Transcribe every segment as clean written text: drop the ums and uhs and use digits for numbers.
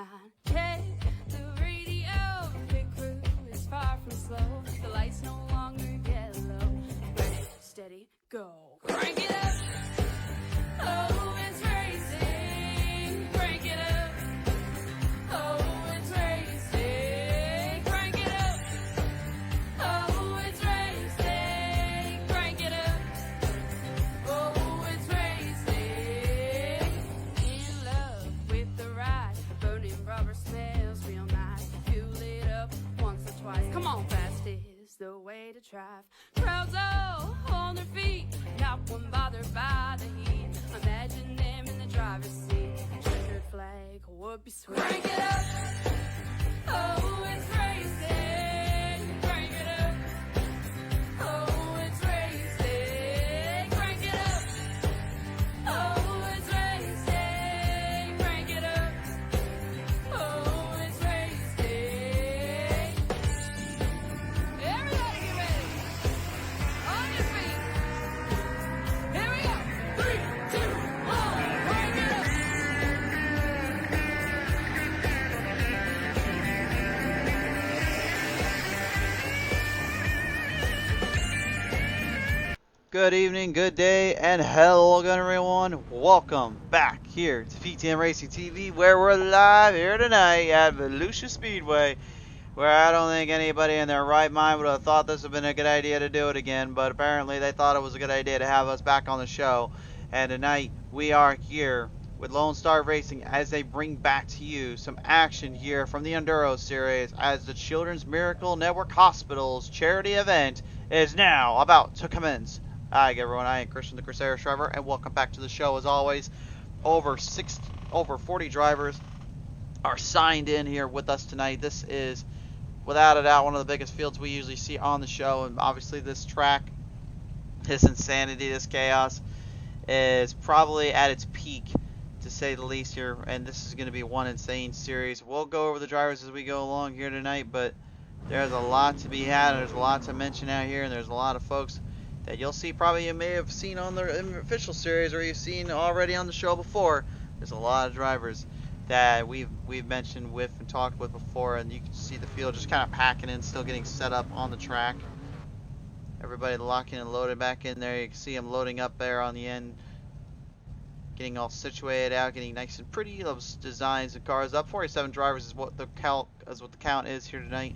behind. Check the radio, pit crew is far from slow. The lights no longer yellow. Ready, steady, go. Crank it up. Oh, it's racing. Crank it up. Oh, it's racing. Crank it up. Oh, it's racing. Crank it up. Oh, it's racing. In love with the ride. Burning rubber smells real nice. Fuel it up once or twice. Come on, fast is the way to drive. Crowds all on their feet. Not one bothered by the heat. Imagine them in the driver's seat. Checkered flag would be sweet. Crank it up. Oh, it's racing. Crank it up. Oh, it's racing. Crank it up. Oh, it's racing. Crank it up. Oh, it's racing. Everybody get ready. On your feet. Here we go. 3, 2, 1. Crank it up. Good evening, good day, and hello again, everyone. Welcome back here to PTM Racing TV, where we're live here tonight at Volusia Speedway, where I don't think anybody in their right mind would have thought this would have been a good idea to do it again, but apparently they thought it was a good idea to have us back on the show. And tonight we are here with Lone Star Racing as they bring back to you some action here from the Enduro series as the Children's Miracle Network Hospital's charity event is now about to commence. Hi everyone, I am Christian the Crusader Shriver, and welcome back to the show. As always, over 40 drivers are signed in here with us tonight. This is, without a doubt, one of the biggest fields we usually see on the show, and obviously this track, this insanity, this chaos, is probably at its peak, to say the least here, and this is going to be one insane series. We'll go over the drivers as we go along here tonight, but there's a lot to be had, and there's a lot to mention out here, and there's a lot of folks that you'll see, probably you may have seen on the official series, or you've seen already on the show before. There's a lot of drivers that we've mentioned with and talked with before, and you can see the field just kind of packing in, still getting set up on the track. Everybody locking and loaded back in there. You can see them loading up there on the end, getting all situated out, getting nice and pretty. Those designs of cars up. 47 drivers is what the count is here tonight.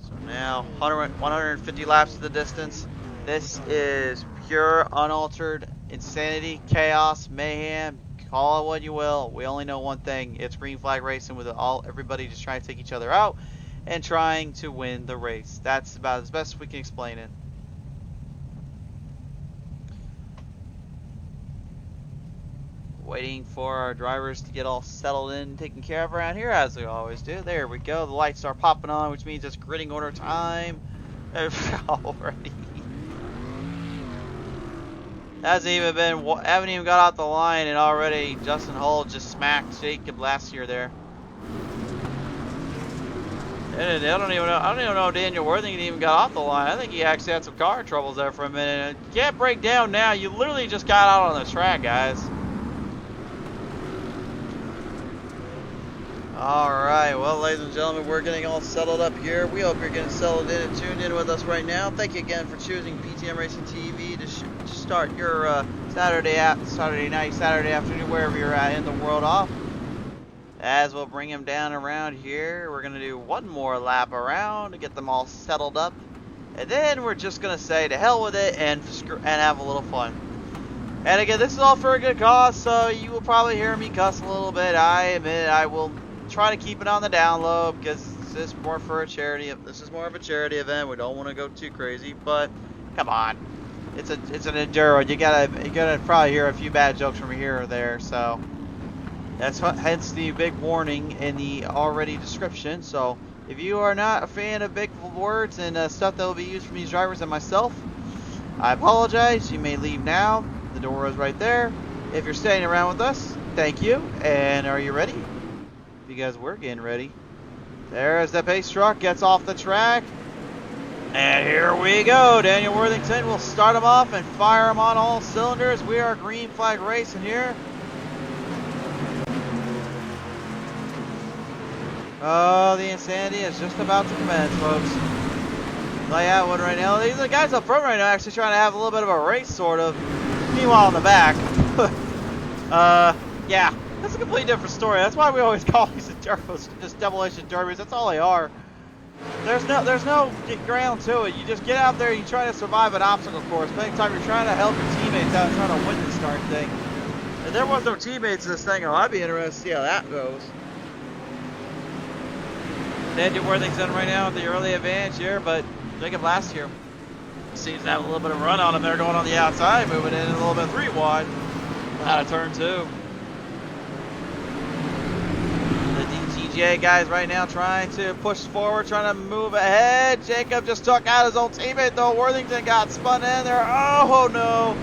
So now 150 laps of the distance. This is pure, unaltered insanity, chaos, mayhem. Call it what you will. We only know one thing: it's green flag racing, with everybody just trying to take each other out and trying to win the race. That's about as best we can explain it. Waiting for our drivers to get all settled in, taken care of around here, as we always do. There we go. The lights start popping on, which means it's gridding order time already. Haven't even got out the line, and already Justin Hull just smacked Jacob last year there. And I don't even know if Daniel Worthington even got off the line. I think he actually had some car troubles there for a minute. You can't break down now. You literally just got out on the track, guys. Alright, well, ladies and gentlemen, we're getting all settled up here. We hope you're getting settled in and tuned in with us right now. Thank you again for choosing PTM Racing TV to start your Saturday night, Saturday afternoon, wherever you're at in the world off. As we'll bring them down around here, we're going to do one more lap around to get them all settled up. And then we're just going to say to hell with it and have a little fun. And again, this is all for a good cause, so you will probably hear me cuss a little bit. I admit I will try to keep it on the down low, because this is more for a charity. This is more of a charity event. We don't want to go too crazy, but come on, it's an enduro. You gotta probably hear a few bad jokes from here or there. So that's hence the big warning in the already description. So if you are not a fan of big words and stuff that will be used from these drivers and myself, I apologize. You may leave now. The door is right there. If you're staying around with us, thank you. And are you ready? Because we're getting ready. There's the pace truck, gets off the track, and here we go. Daniel Worthington will start him off and fire him on all cylinders. We are green flag racing here. Oh, the insanity is just about to commence, folks. Like that one right now. These are the guys up front right now actually trying to have a little bit of a race, sort of. Meanwhile, in the back. Yeah, that's a completely different story. That's why we always call these Enduros just demolition derbies. That's all they are. There's no ground to it. You just get out there, you try to survive an obstacle course. But anytime you're trying to help your teammates out, trying to win this darn thing. If there was no teammates in this thing, I'd be interested to see how that goes. They do where things done right now with the early advantage here, but Jacob last year seems to have a little bit of run on him there, going on the outside, moving in a little bit 3 wide out of turn 2. The DTJ guys right now trying to push forward, trying to move ahead. Jacob just took out his own teammate though. Worthington got spun in there. Oh no!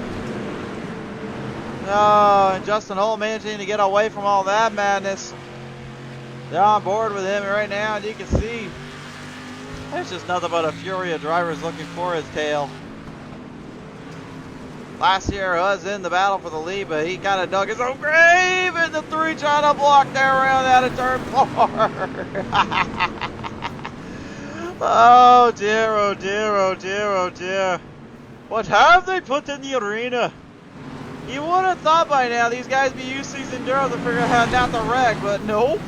Oh, and Justin Holt managing to get away from all that madness. They're on board with him right now, and you can see there's just nothing but a fury of drivers looking for his tail. Last year was in the battle for the lead, but he kind of dug his own grave in the 3, trying to block there around out of turn 4. Oh dear, oh dear, oh dear, oh dear. What have they put in the arena? You would have thought by now these guys be used to these Enduros to figure out how not to wreck, but nope.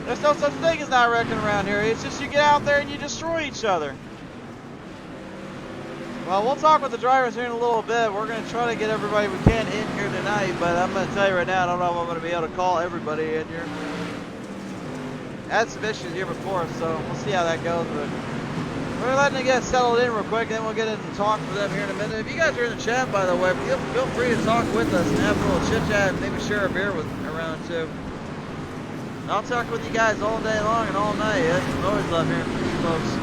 There's no such thing as not wrecking around here. It's just you get out there and you destroy each other. Well, we'll talk with the drivers here in a little bit. We're going to try to get everybody we can in here tonight, but I'm going to tell you right now, I don't know if I'm going to be able to call everybody in here. Had some issues here before, so we'll see how that goes. But we're letting it get settled in real quick, and then we'll get in and talk with them here in a minute. If you guys are in the chat, by the way, feel free to talk with us and have a little chit-chat and maybe share a beer with around too. I'll talk with you guys all day long and all night. I always love hearing from you folks.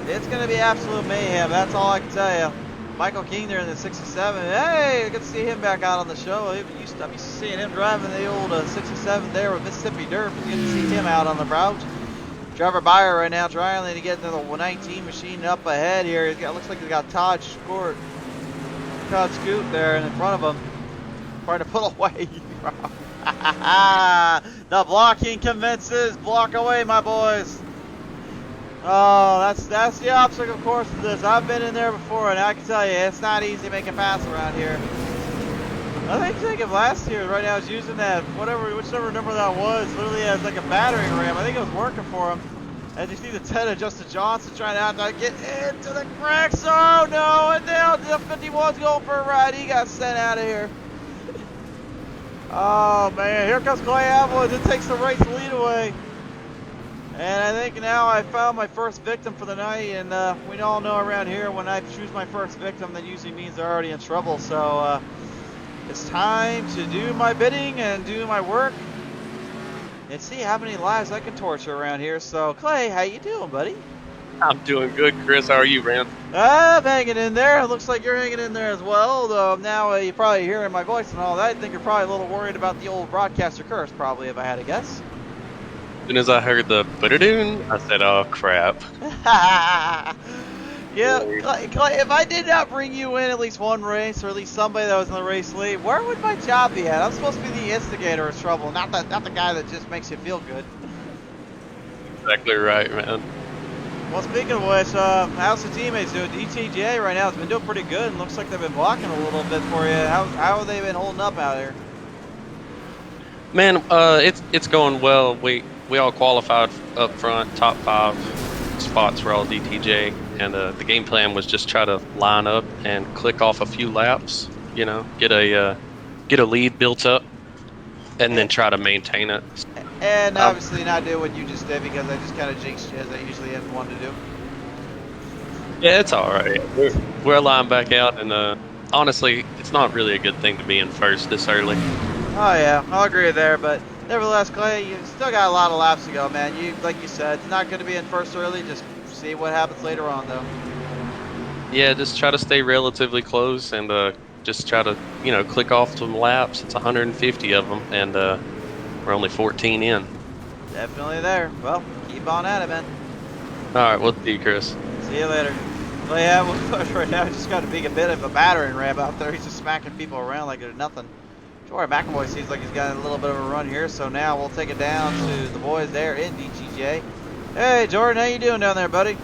It's going to be absolute mayhem. That's all I can tell you. Michael King there in the 67. Hey, good to see him back out on the show. I'm used to seeing him driving the old 67 there with Mississippi Dirt. It's good to see him out on the route. Trevor Byer right now trying to get into the 119 machine up ahead here. Looks like he's got Todd Scoot there in front of him, trying to pull away. The blocking commences. Block away, my boys. Oh, that's the obstacle course of this. I've been in there before, and I can tell you, it's not easy making pass around here. I think of last year, right now, I was using that, whichever number that was, literally as like a battering ram. I think it was working for him. As you see the 10 of Justin Johnson trying to get into the cracks. Oh no, and now the 51's going for a ride. He got sent out of here. Oh man, here comes Clay Avalanche. It takes the race lead away. And I think now I found my first victim for the night. And we all know around here when I choose my first victim, that usually means they're already in trouble. So it's time to do my bidding and do my work. And see how many lives I can torture around here. So, Clay, how you doing, buddy? I'm doing good, Chris. How are you, man? I'm hanging in there. It looks like you're hanging in there as well. Though now you're probably hearing my voice and all that. I think you're probably a little worried about the old broadcaster curse, probably, if I had to guess. As soon as I heard the "Butter-doon," I said, "Oh crap!" Yeah, Clay, if I did not bring you in at least one race, or at least somebody that was in the race lead, where would my job be at? I'm supposed to be the instigator of trouble, not the guy that just makes you feel good. Exactly right, man. Well, speaking of which, how's the teammates doing? DTJ right now has been doing pretty good, and looks like they've been blocking a little bit for you. How have they been holding up out here? Man, it's going well. We all qualified up front, top 5 spots for all DTJ, and the game plan was just try to line up and click off a few laps. You know, get a lead built up, and then try to maintain it. And obviously not do what you just did, because I just kind of jinxed you, as I usually have wanted to do. Yeah, it's all right. We're lined back out, and honestly, it's not really a good thing to be in first this early. Oh yeah, I'll agree there, but nevertheless, Clay, you still got a lot of laps to go, man. Like you said, it's not going to be in first early. Just see what happens later on, though. Yeah, just try to stay relatively close, and just try to, click off some laps. It's 150 of them, and we're only 14 in. Definitely there. Well, keep on at it, man. All right, we'll see you, Chris. See you later. Well, yeah, well, right now he's just got to be a bit of a battering ram out there. He's just smacking people around like there's nothing. Troy McAvoy seems like he's got a little bit of a run here, so now we'll take it down to the boys there in DTJ. Hey, Jordan, how you doing down there, buddy?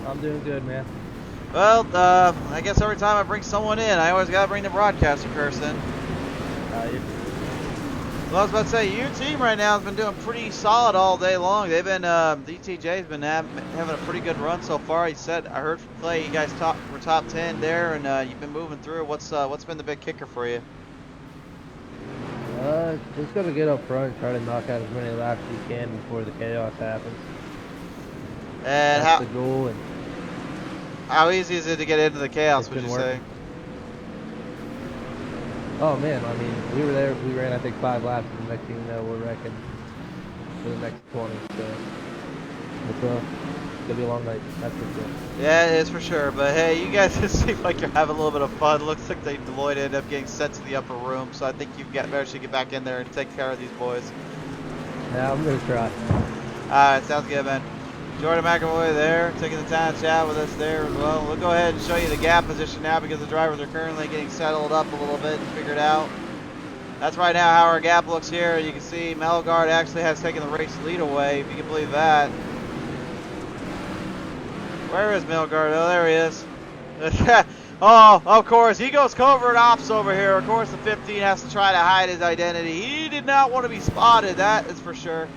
I'm doing good, man. Well, I guess every time I bring someone in, I always got to bring the broadcaster person. Well, I was about to say, your team right now has been doing pretty solid all day long. They've been, DTJ's been having a pretty good run so far. He said, I heard from Clay, you guys were top 10 there, and you've been moving through. What's been the big kicker for you? Just gotta get up front and try to knock out as many laps as you can before the chaos happens. And That's the goal. And how easy is it to get into the chaos, would you say? Oh man, I mean, we were there. We ran, I think, 5 laps, and the next thing you know, we're wrecking for the next 20. So it's gonna be a long night. That's for sure. Yeah, it is for sure. But hey, you guys seem like you're having a little bit of fun. Looks like Deloitte ended up getting sent to the upper room, so I think you've got better to get back in there and take care of these boys. Yeah, I'm gonna try. All right, sounds good, man. Jordan McAvoy there, taking the time to chat with us there as well. We'll go ahead and show you the gap position now because the drivers are currently getting settled up a little bit and figured out. That's right now how our gap looks here. You can see Melgard actually has taken the race lead away, if you can believe that. Where is Melgard? Oh, there he is. Oh, of course, he goes covert ops over here. Of course, the 15 has to try to hide his identity. He did not want to be spotted, that is for sure.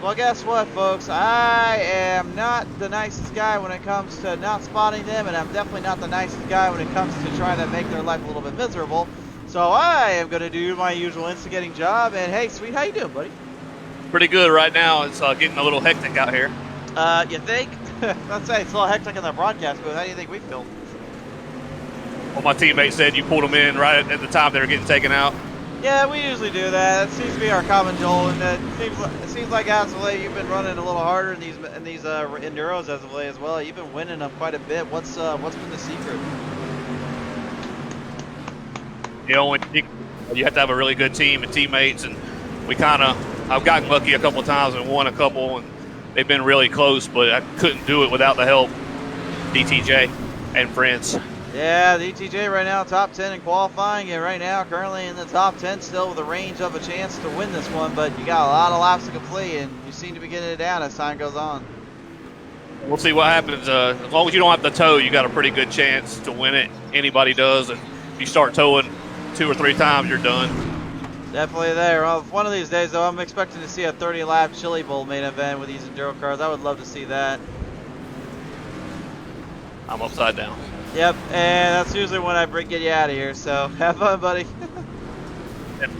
Well, guess what, folks? I am not the nicest guy when it comes to not spotting them, and I'm definitely not the nicest guy when it comes to trying to make their life a little bit miserable. So I am going to do my usual instigating job. And hey, sweet, how you doing, buddy? Pretty good right now. It's getting a little hectic out here. You think? Let's say it's a little hectic in the broadcast booth. How do you think we feel? Well, my teammate said you pulled them in right at the time they were getting taken out. Yeah, we usually do that. It seems to be our common goal, and it seems like as of late you've been running a little harder in these enduros as of late as well. You've been winning them quite a bit. What's been the secret? You know, you have to have a really good team and teammates, and I've gotten lucky a couple of times and won a couple, and they've been really close, but I couldn't do it without the help DTJ and friends. Yeah, the ETJ right now top 10 in qualifying, and right now currently in the top 10 still with a range of a chance to win this one, but you got a lot of laps to complete, and you seem to be getting it down as time goes on. We'll see what happens. As long as you don't have to tow, you got a pretty good chance to win it. Anybody does, and if you start towing 2 or 3 times, you're done. Definitely there. Well, one of these days, though, I'm expecting to see a 30-lap Chili Bowl main event with these Enduro cars. I would love to see that. I'm upside down. Yep, and that's usually when I get you out of here, so have fun, buddy. Yep.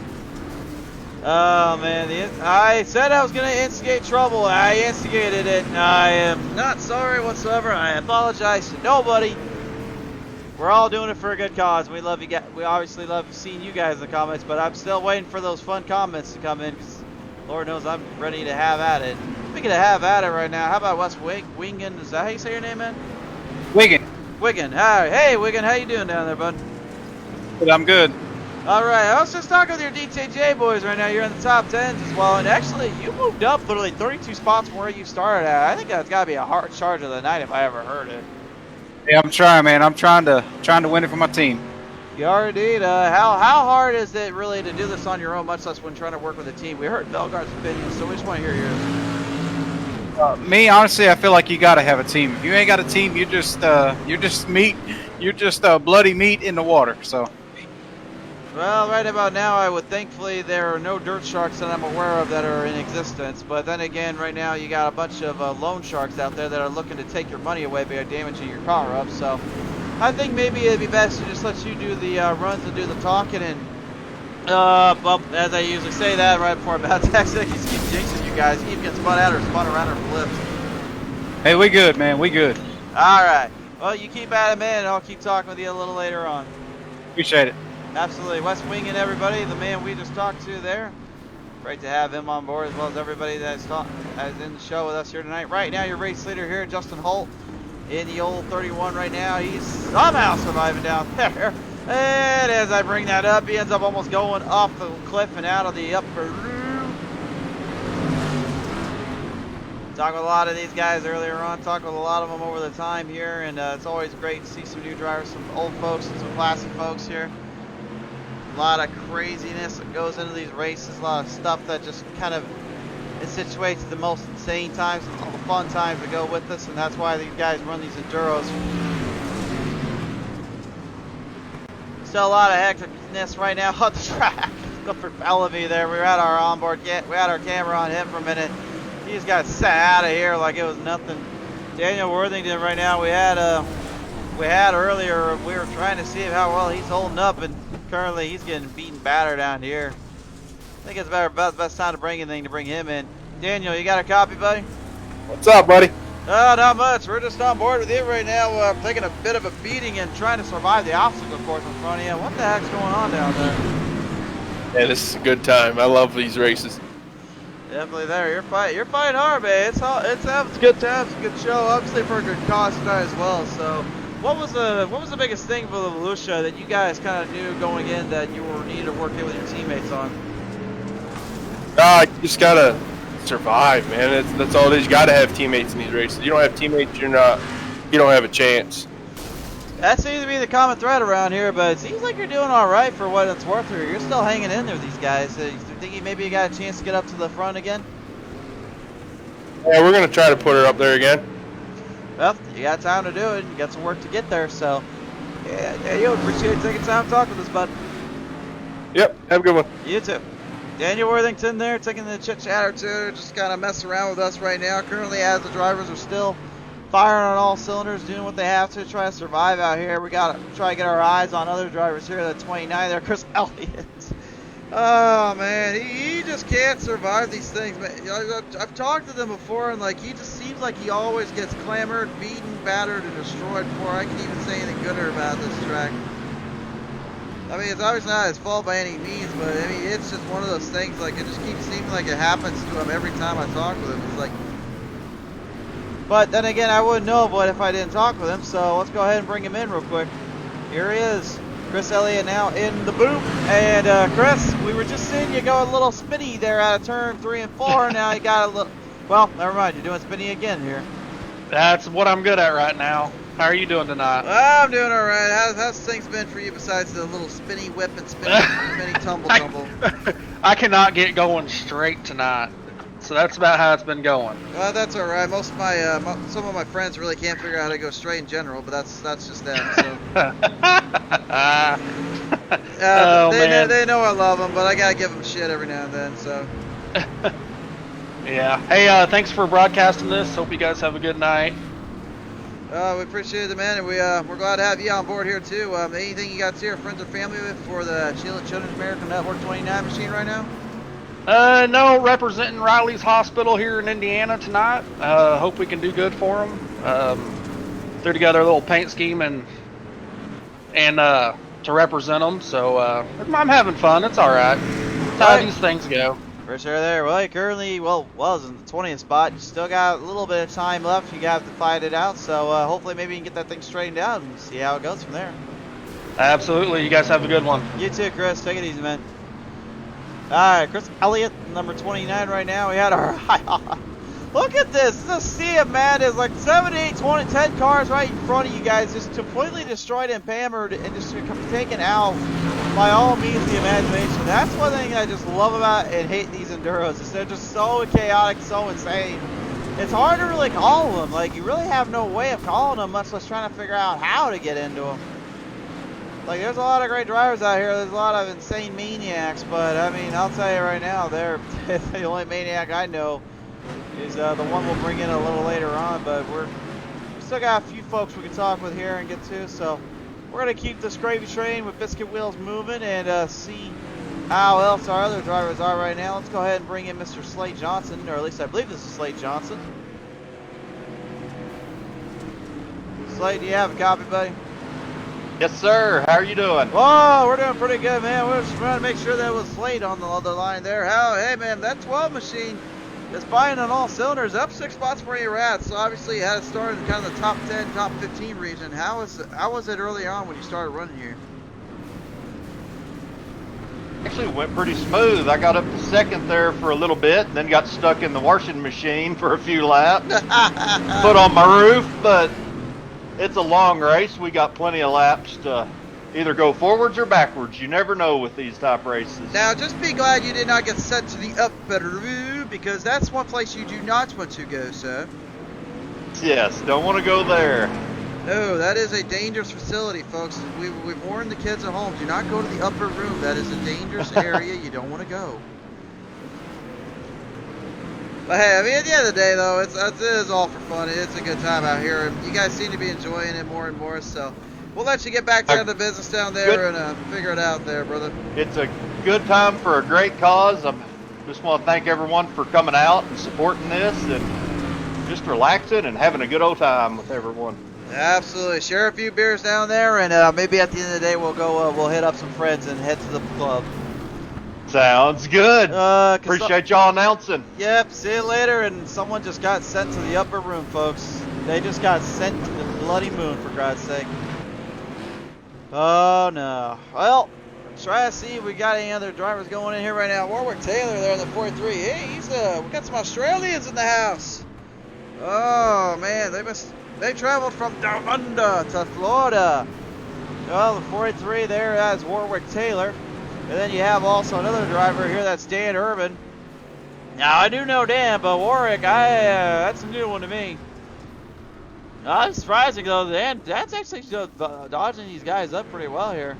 Oh, man, I said I was going to instigate trouble. I instigated it, and I am not sorry whatsoever. I apologize to nobody. We're all doing it for a good cause. We love you guys. We obviously love seeing you guys in the comments, but I'm still waiting for those fun comments to come in, because Lord knows I'm ready to have at it. Speaking of have at it right now, how about Wes Wingen? Is that how you say your name, man? Wigan. Wigan. Hi. Hey, Wigan. How you doing down there, bud? I'm good. All right. I was just talking with your DTJ boys right now. You're in the top 10s as well. And actually, you moved up literally 32 spots from where you started at. I think that's got to be a hard charge of the night if I ever heard it. Yeah, I'm trying, man. I'm trying to win it for my team. You are indeed. How hard is it really to do this on your own, much less when trying to work with a team? We heard Belgard's opinion, so we just want to hear yours. Me, honestly, I feel like you got to have a team. If you ain't got a team, you're just meat. You're just bloody meat in the water. So. Well, right about now, thankfully there are no dirt sharks that I'm aware of that are in existence. But then again, right now you got a bunch of loan sharks out there that are looking to take your money away by damaging your car up. So I think maybe it'd be best to just let you do the runs and do the talking. And well, as I usually say that right before I'm about to exit, you keep jinxing you guys. Keep getting spun out or spun around or flipped. Hey, we good, man. We good. All right. Well, you keep at it, man, and I'll keep talking with you a little later on. Appreciate it. Absolutely. West Wing and everybody, the man we just talked to there. Great to have him on board, as well as everybody that's in the show with us here tonight. Right now, your race leader here, Justin Holt, in the old 31 right now. He's somehow surviving down there. And as I bring that up, he ends up almost going off the cliff and out of the upper room. Talked with a lot of these guys earlier on, talked with a lot of them over the time here, and it's always great to see some new drivers, some old folks and some classic folks here. A lot of craziness that goes into these races, a lot of stuff that just kind of accentuates the most insane times, all the fun times that go with us, and that's why these guys run these Enduros. Still a lot of hecticness right now on the track. Look for Bellamy there. We had our onboard, we had our camera on him for a minute. He just got sent out of here like it was nothing. Daniel Worthington right now, we had earlier, we were trying to see how well he's holding up, and currently he's getting beaten battered down here. I think it's best time to bring him in. Daniel, you got a copy, buddy? What's up, buddy? Not much. We're just on board with you right now, taking a bit of a beating and trying to survive the obstacle course in front of you. What the heck's going on down there? Yeah, this is a good time. I love these races. Definitely there. You're fighting hard, man. It's a good time. It's a good show. Obviously for a good cause tonight as well. So, what was the biggest thing for the Volusia that you guys kind of knew going in that you were needed to work in with your teammates on? You just gotta survive, man. That's all it is. You gotta have teammates in these races. You don't have teammates, you don't have a chance. That seems to be the common thread around here, but it seems like you're doing all right for what it's worth here. You're still hanging in there with these guys. You think maybe you got a chance to get up to the front again? Yeah, we're gonna try to put her up there again. Well, you got time to do it. You got some work to get there, so yeah, you appreciate taking time to talk with us, bud. Yep, have a good one. You too. Daniel Worthington there, taking the chit chatter too, just kind of messing around with us right now. Currently, as the drivers are still firing on all cylinders, doing what they have to try to survive out here. We got to try to get our eyes on other drivers here. The 29 there, Chris Elliott. Oh man, he just can't survive these things, man. I've talked to them before, and like he just seems like he always gets clamoured, beaten, battered, and destroyed before I can even say anything good about this track. I mean, it's obviously not his fault by any means, but I mean, it's just one of those things. Like it just keeps seeming like it happens to him every time I talk with him. It's like. But then again, I wouldn't know what if I didn't talk with him, so let's go ahead and bring him in real quick. Here he is, Chris Elliott now in the booth. And Chris, we were just seeing you go a little spinny there out of turn 3 and 4. Now you got a little, well, never mind, you're doing spinny again here. That's what I'm good at right now. How are you doing tonight? I'm doing all right. How's things been for you besides the little spinny whip and spinny tumble? I cannot get going straight tonight. So that's about how it's been going. Well, that's all right. Most of my some of my friends really can't figure out how to go straight in general, but that's just them. So. They know I love them, but I gotta give them shit every now and then. So. Yeah. Hey, thanks for broadcasting this. Hope you guys have a good night. We appreciate it, man, and we're glad to have you on board here too. Anything you got to your friends or family with for the Children's American Network 29 machine right now? No, representing Riley's Hospital here in Indiana tonight. Hope we can do good for them. They're together a little paint scheme and to represent them. So I'm having fun. It's all right. That's how these things go. For sure there. Well, you currently, was in the 20th spot. You still got a little bit of time left. You got to fight it out. So hopefully maybe you can get that thing straightened out and see how it goes from there. Absolutely. You guys have a good one. You too, Chris. Take it easy, man. Alright, Chris Elliott, number 29 right now. We had our look at this. This is a sea of madness. Like 7, 8, 20, 10 cars right in front of you guys, just completely destroyed and hammered and just taken out by all means of the imagination. That's one thing I just love about and hate these Enduros, is they're just so chaotic, so insane. It's hard to really call them. Like, you really have no way of calling them, much less trying to figure out how to get into them. Like, there's a lot of great drivers out here. There's a lot of insane maniacs, but I mean, I'll tell you right now, they're the only maniac I know is the one we'll bring in a little later on. But we still got a few folks we can talk with here and get to. So we're gonna keep this gravy train with biscuit wheels moving and see how else our other drivers are right now. Let's go ahead and bring in Mr. Slade Johnson, or at least I believe this is Slade Johnson. Slade, do you have a copy, buddy? Yes, sir. How are you doing? Whoa, we're doing pretty good, man. We're just trying to make sure that was Slade on the other line there. Hey, man, that 12 machine is firing on all cylinders. Up 6 spots where you're at. So obviously, you had it started in kind of the top 10, top 15 region. How was it early on when you started running here? Actually went pretty smooth. I got up to second there for a little bit, and then got stuck in the washing machine for a few laps. Put on my roof, but it's a long race. We got plenty of laps to either go forwards or backwards. You never know with these type races. Now, just be glad you did not get sent to the upper room, because that's one place you do not want to go, sir. Yes, don't want to go there. No, that is a dangerous facility, folks. We've warned the kids at home, do not go to the upper room. That is a dangerous area. You don't want to go. But hey, I mean, at the end of the day, though, it is all for fun. It's a good time out here. And you guys seem to be enjoying it more and more, so we'll let you get back down to business down there and figure it out there, brother. It's a good time for a great cause. I just want to thank everyone for coming out and supporting this and just relaxing and having a good old time with everyone. Absolutely. Share a few beers down there, and maybe at the end of the day we'll go. We'll hit up some friends and head to the club. Sounds good. Appreciate y'all announcing. Yep. See you later. And someone just got sent to the upper room, folks. They just got sent to the bloody moon, for God's sake. Oh no. Well, try to see if we got any other drivers going in here right now. Warwick Taylor there in the 43. Hey, we got some Australians in the house. Oh man, they traveled from down under to Florida. Well, the 43 there, that's Warwick Taylor. And then you have also another driver here, that's Dan Urban. Now, I do know Dan, but Warwick, that's a new one to me. Not surprising, though. That's actually dodging these guys up pretty well here.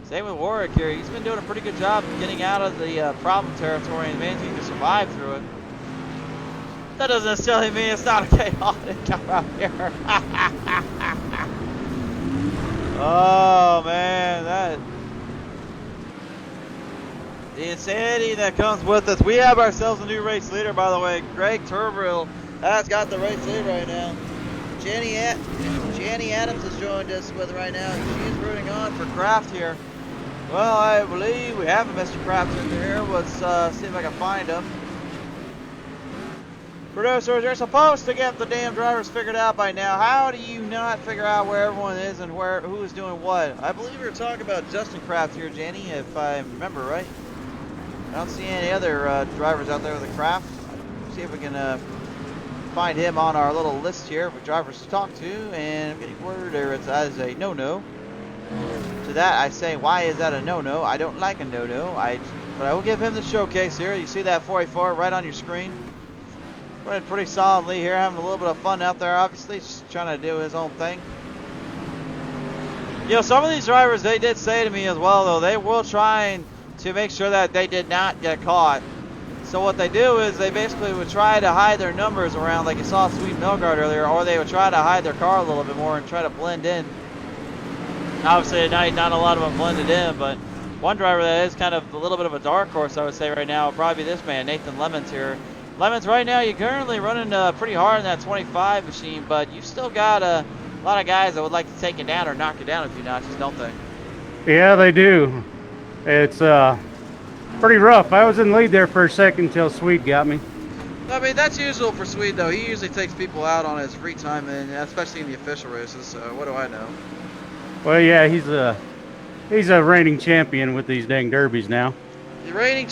Same with Warwick here. He's been doing a pretty good job getting out of the problem territory and managing to survive through it. That doesn't necessarily mean it's not a chaotic car out here. Oh, man, the insanity that comes with us. We have ourselves a new race leader, by the way. Greg Turbrill has got the race lead right now. Jenny Adams has joined us with right now. She's rooting on for Kraft here. Well, I believe we have a Mr. Kraft in here. Let's see if I can find him. Producers, you're supposed to get the damn drivers figured out by now. How do you not figure out where everyone is and who is doing what? I believe we were talking about Justin Kraft here, Jenny, if I remember right. I don't see any other drivers out there with a Kraft. See if we can find him on our little list here of drivers to talk to. And I'm getting word there that is a no-no. To that I say, why is that a no-no? I don't like a no-no. But I will give him the showcase here. You see that 44 right on your screen. Running pretty solidly here, having a little bit of fun out there, obviously, just trying to do his own thing. You know, some of these drivers, they did say to me as well, though, they will try to make sure that they did not get caught. So what they do is they basically would try to hide their numbers around, like you saw Sweet Milgard earlier, or they would try to hide their car a little bit more and try to blend in. Obviously tonight, not a lot of them blended in, but one driver that is kind of a little bit of a dark horse, I would say right now, would probably be this man, Nathan Lemons here. Lemons, right now, you're currently running pretty hard in that 25 machine, but you've still got a lot of guys that would like to take you down or knock you down a few notches, don't they? Yeah, they do. It's pretty rough. I was in the lead there for a second until Swede got me. I mean, that's usual for Swede, though. He usually takes people out on his free time, and especially in the official races, so what do I know? Well, yeah, he's a reigning champion with these dang derbies now. The reigning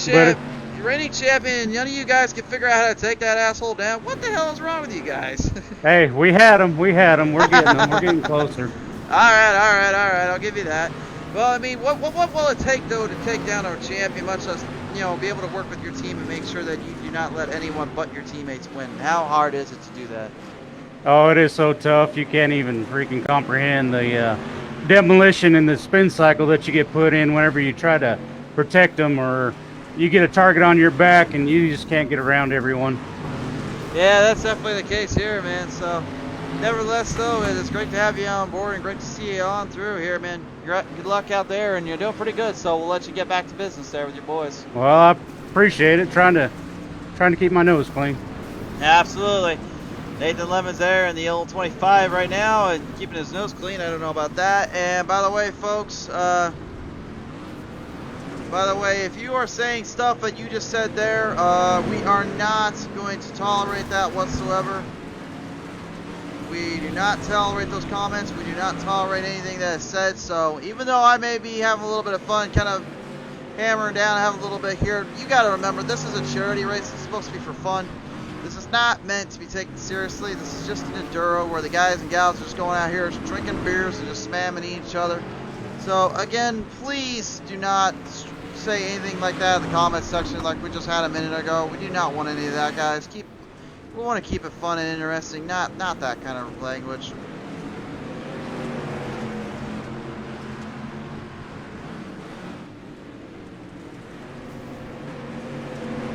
champion, none of you guys can figure out how to take that asshole down. What the hell is wrong with you guys? Hey, we had him. We're getting them. We're getting closer. All right. I'll give you that. Well, I mean, what will it take, though, to take down our champion, much less, you know, be able to work with your team and make sure that you do not let anyone but your teammates win? How hard is it to do that? Oh, it is so tough. You can't even freaking comprehend the demolition and the spin cycle that you get put in whenever you try to protect them, or you get a target on your back and you just can't get around everyone. Yeah, that's definitely the case here, man. So, nevertheless, though, it's great to have you on board and great to see you on through here, man. Good luck out there, and you're doing pretty good. So we'll let you get back to business there with your boys. Well, I appreciate it. Trying to keep my nose clean. Absolutely. Nathan Lemon's there in the old 25 right now and keeping his nose clean. I don't know about that. And by the way, folks, if you are saying stuff that you just said there, we are not going to tolerate that whatsoever. We do not tolerate those comments. We do not tolerate anything that is said. So even though I may be having a little bit of fun kind of hammering down, have a little bit here. You got to remember, this is a charity race. It's supposed to be for fun. This is not meant to be taken seriously. This is just an enduro where the guys and gals are just going out here drinking beers and just spamming each other. So again, please do not say anything like that in the comment section like we just had a minute ago. We do not want any of that, guys. We want to keep it fun and interesting, not that kind of language.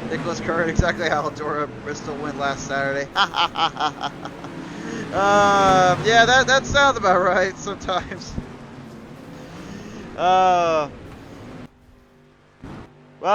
Nicholas Curran, exactly how Enduro Bristol went last Saturday. Yeah, that sounds about right sometimes. Well,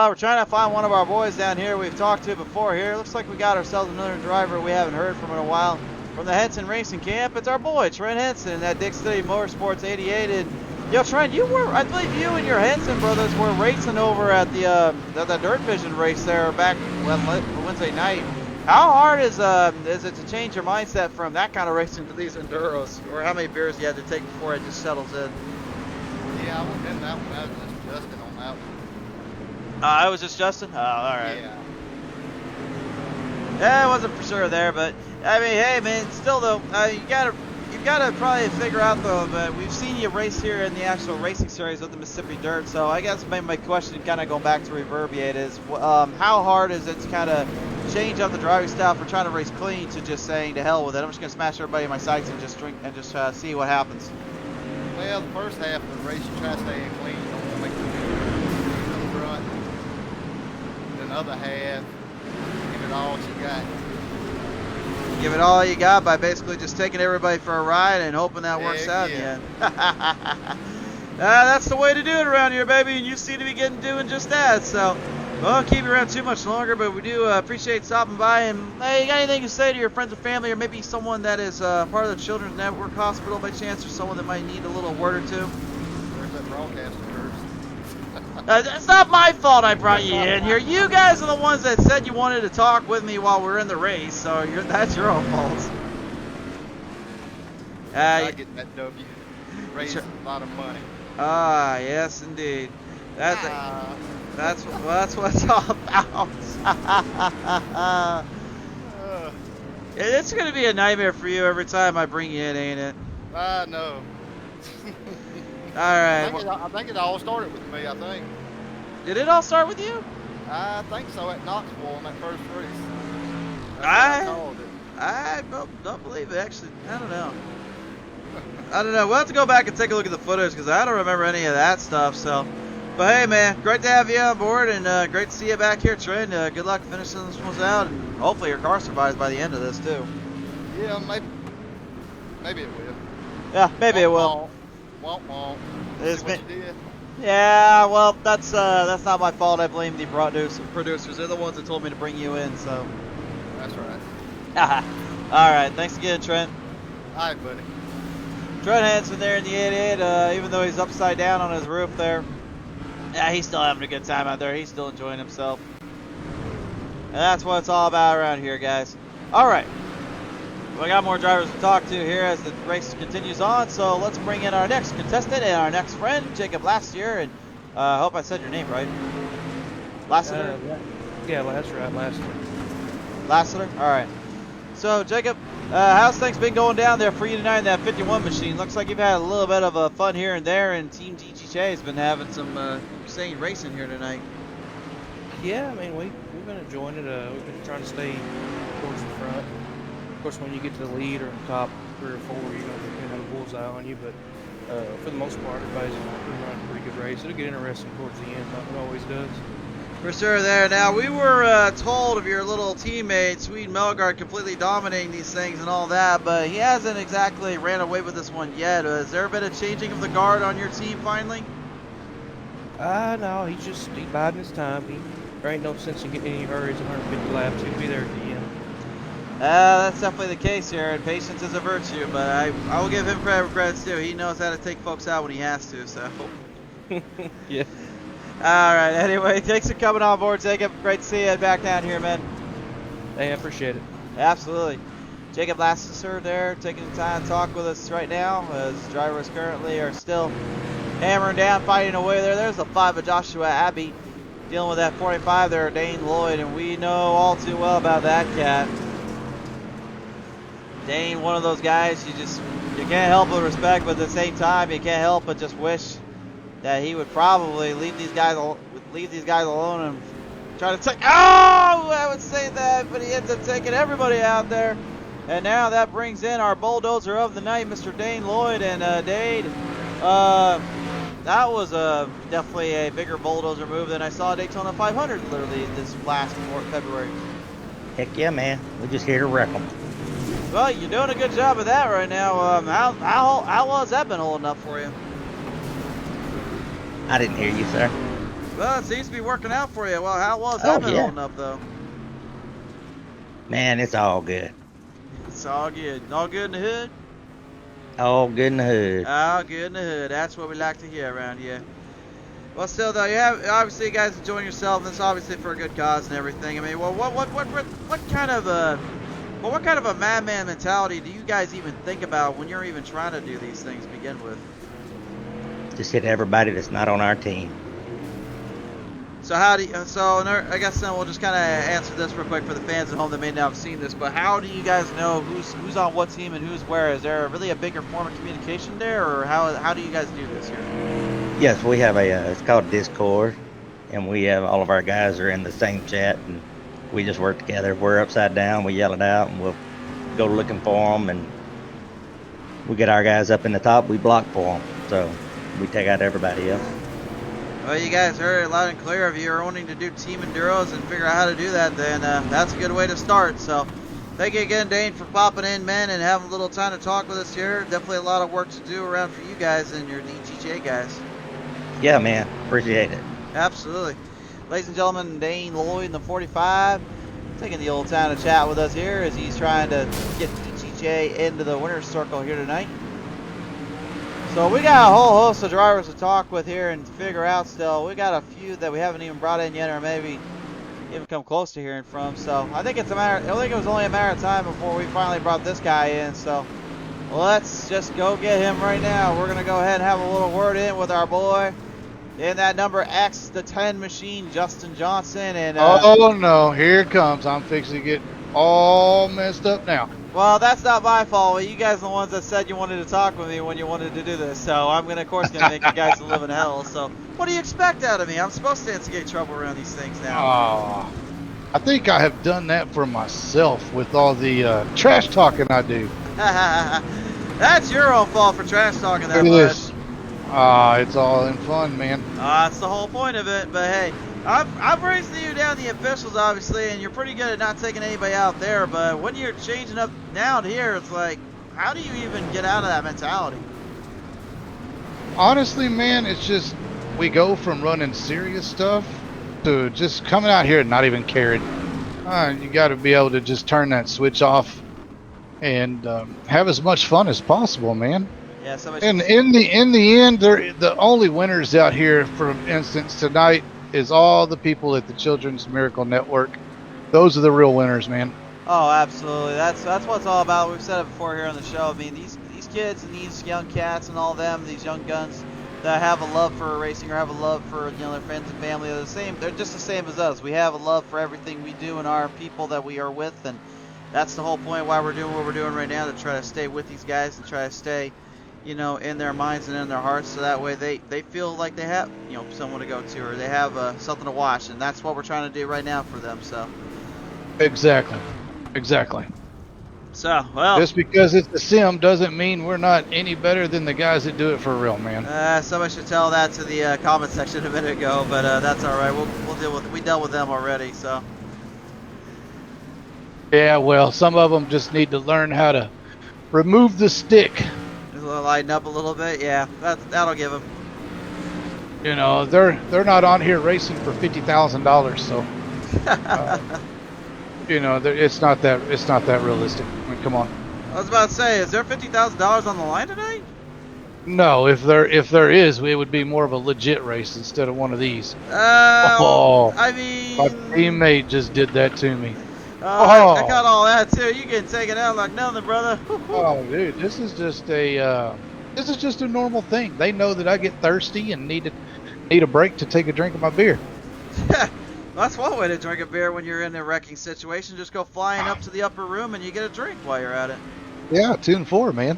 we're trying to find one of our boys down here we've talked to before here. Looks like we got ourselves another driver we haven't heard from in a while. From the Henson Racing Camp, it's our boy, Trent Henson at Dick City Motorsports 88. And, yo, Trent, I believe you and your Henson brothers were racing over at the Dirt Vision race there back Wednesday night. How hard is it to change your mindset from that kind of racing to these Enduros? Or how many beers you had to take before it just settles in? Yeah, I wasn't in that one. I was just Justin on that one. I was just Justin? Oh, alright. Yeah. Yeah, I wasn't for sure there, but I mean, hey man, still though, you gotta probably figure out though, but we've seen you race here in the actual racing series with the Mississippi Dirt, so I guess my question kind of going back to Reverbiate is, how hard is it to kind of change up the driving style from trying to race clean to just saying to hell with it, I'm just gonna smash everybody in my sights and just drink and just see what happens? Well, the first half of the race, you try to stay in clean. You don't want to make the front. Then the other half, give it all you got. Give it all you got by basically just taking everybody for a ride and hoping that works out in the end. That's the way to do it around here, baby, and you seem to be doing just that. So, we won't keep you around too much longer, but we do appreciate stopping by. And hey, you got anything to say to your friends and family, or maybe someone that is part of the Children's Network Hospital by chance, or someone that might need a little word or two? Where's that broadcast of yours? It's not my fault I brought you in here. You guys are the ones that said you wanted to talk with me while we're in the race, so that's your own fault. I get that W. Raise a lot of money. Ah, yes, indeed. That's what it's all about. It's gonna be a nightmare for you every time I bring you in, ain't it? I know. All right. I think it all started with me. I think. Did it all start with you? I think so at Knoxville on that first race. I don't believe it. Actually, I don't know. We'll have to go back and take a look at the footage because I don't remember any of that stuff. So, but hey, man, great to have you on board and great to see you back here, Trent. Good luck finishing this one out, and hopefully your car survives by the end of this too. Yeah, maybe it will. Yeah, maybe it will. Won't. It's See what you did? Yeah, well, that's not my fault. I blame the producers. They're the ones that told me to bring you in. So. That's right. All right. Thanks again, Trent. All right, buddy. Trent Hansen there in the 88, even though he's upside down on his roof there. Yeah, he's still having a good time out there. He's still enjoying himself. And that's what it's all about around here, guys. All right. We got more drivers to talk to here as the race continues on, so let's bring in our next contestant and our next friend, Jacob Lastier, and I hope I said your name right. Lassiter? Yeah, that's right, Lassiter. Lassiter? All right. So, Jacob, how's things been going down there for you tonight in that 51 machine? Looks like you've had a little bit of fun here and there, and Team DGJ has been having some insane racing here tonight. Yeah, I mean, we've been enjoying it. We've been trying to stay towards the front. Of course, when you get to the lead or the top 3 or 4, you're going to have a bullseye on you. But for the most part, everybody's running a pretty good race. It'll get interesting towards the end, like it always does. For sure there. Now, we were told of your little teammate, Swede Melgard, completely dominating these things and all that, but he hasn't exactly ran away with this one yet. Has there been a changing of the guard on your team finally? No, he's biding his time. There ain't no sense in getting any hurries. 150 laps. He'll be there at the end. That's definitely the case here, and patience is a virtue, but I will give him credit where credit's due. He knows how to take folks out when he has to, so. Yeah. All right, anyway, thanks for coming on board, Jacob. Great to see you back down here, man. Hey, I appreciate it. Absolutely. Jacob Lassiter there taking the time to talk with us right now, as drivers currently are still hammering down, fighting away there. There's the 5 of Joshua Abbey dealing with that 45 there, Dane Lloyd, and we know all too well about that cat. Dane, one of those guys you can't help but respect, but at the same time you can't help but just wish that he would probably leave these guys alone and try to take. Oh, I would say that, but he ends up taking everybody out there. And now that brings in our bulldozer of the night, Mr. Dane Lloyd. And Dane, that was definitely a bigger bulldozer move than I saw at Daytona 500 literally this last February. Heck yeah, man. We're just here to wreck them. Well, you're doing a good job of that right now. How well has that been holding up for you? I didn't hear you, sir. Well, it seems to be working out for you. Well, how well has that been yeah. holding up, though? Man, it's all good. It's all good. All good in the hood? All good in the hood. All good in the hood. That's what we like to hear around here. Well, still though, you have obviously you guys enjoying yourself. It's obviously for a good cause and everything. I mean, well, what kind of a madman mentality do you guys even think about when you're even trying to do these things to begin with? Just hit everybody that's not on our team. So I guess then we'll just kind of answer this real quick for the fans at home that may not have seen this. But how do you guys know who's on what team and who's where? Is there really a bigger form of communication there, or how do you guys do this here? Yes, we have it's called Discord, and we have all of our guys are in the same chat, and we just work together. If we're upside down, we yell it out, and we'll go looking for them, and we get our guys up in the top, we block for them, so we take out everybody else. Well, you guys heard it loud and clear. If you're wanting to do team enduros and figure out how to do that, then that's a good way to start. So thank you again, Dane, for popping in, man, and having a little time to talk with us here. Definitely a lot of work to do around for you guys and your DTJ guys. Yeah, man. Appreciate it. Absolutely. Ladies and gentlemen, Dane Lloyd in the 45 taking the old time to chat with us here as he's trying to get DTJ into the winner's circle here tonight. So we got a whole host of drivers to talk with here and figure out still. We got a few that we haven't even brought in yet, or maybe even come close to hearing from. So I think it was only a matter of time before we finally brought this guy in. So let's just go get him right now. We're gonna go ahead and have a little word in with our boy in that number X, the 10 machine, Justin Johnson. And oh no, here it comes. I'm fixing to get all messed up now. Well, that's not my fault. You guys are the ones that said you wanted to talk with me when you wanted to do this. So I'm of course gonna make you guys live in hell. So what do you expect out of me? I'm supposed to instigate trouble around these things now. Oh, I think I have done that for myself with all the trash talking I do. That's your own fault for trash talking that Look at much. this. It's all in fun, man. That's the whole point of it. But hey, I'm racing you down the officials, obviously, and you're pretty good at not taking anybody out there. But when you're changing up down here, it's like, how do you even get out of that mentality? Honestly, man, it's just we go from running serious stuff to just coming out here and not even caring. You got to be able to just turn that switch off and have as much fun as possible, man. Yeah. And in the end, the only winners out here, for instance, tonight is all the people at the Children's Miracle Network. Those are the real winners, man. Oh, absolutely. That's what it's all about. We've said it before here on the show. I mean, these kids and these young cats and all them, these young guns that have a love for racing or have a love for their friends and family, are the same. They're just the same as us. We have a love for everything we do and our people that we are with, and that's the whole point why we're doing what we're doing right now, to try to stay with these guys and try to stay, in their minds and in their hearts, so that way they feel like they have, someone to go to, or they have something to watch, and that's what we're trying to do right now for them. So Exactly. So, well, just because it's a sim doesn't mean we're not any better than the guys that do it for real, man. Somebody should tell that to the comment section a minute ago, but that's all right. We'll deal with it. We dealt with them already, so. Yeah, well, some of them just need to learn how to remove the stick. Lighten up a little bit, yeah. That'll give them. They're not on here racing for $50,000, so it's not that realistic. I mean, come on. I was about to say, is there $50,000 on the line tonight? No, if there is, it would be more of a legit race instead of one of these. I mean, my teammate just did that to me. I got all that too. You getting taken out like nothing, brother. Oh, dude, this is just a This is just a normal thing. They know that I get thirsty and need a break to take a drink of my beer. That's one way to drink a beer when you're in a wrecking situation. Just go flying up to the upper room and you get a drink while you're at it. Yeah, 2 and 4, man.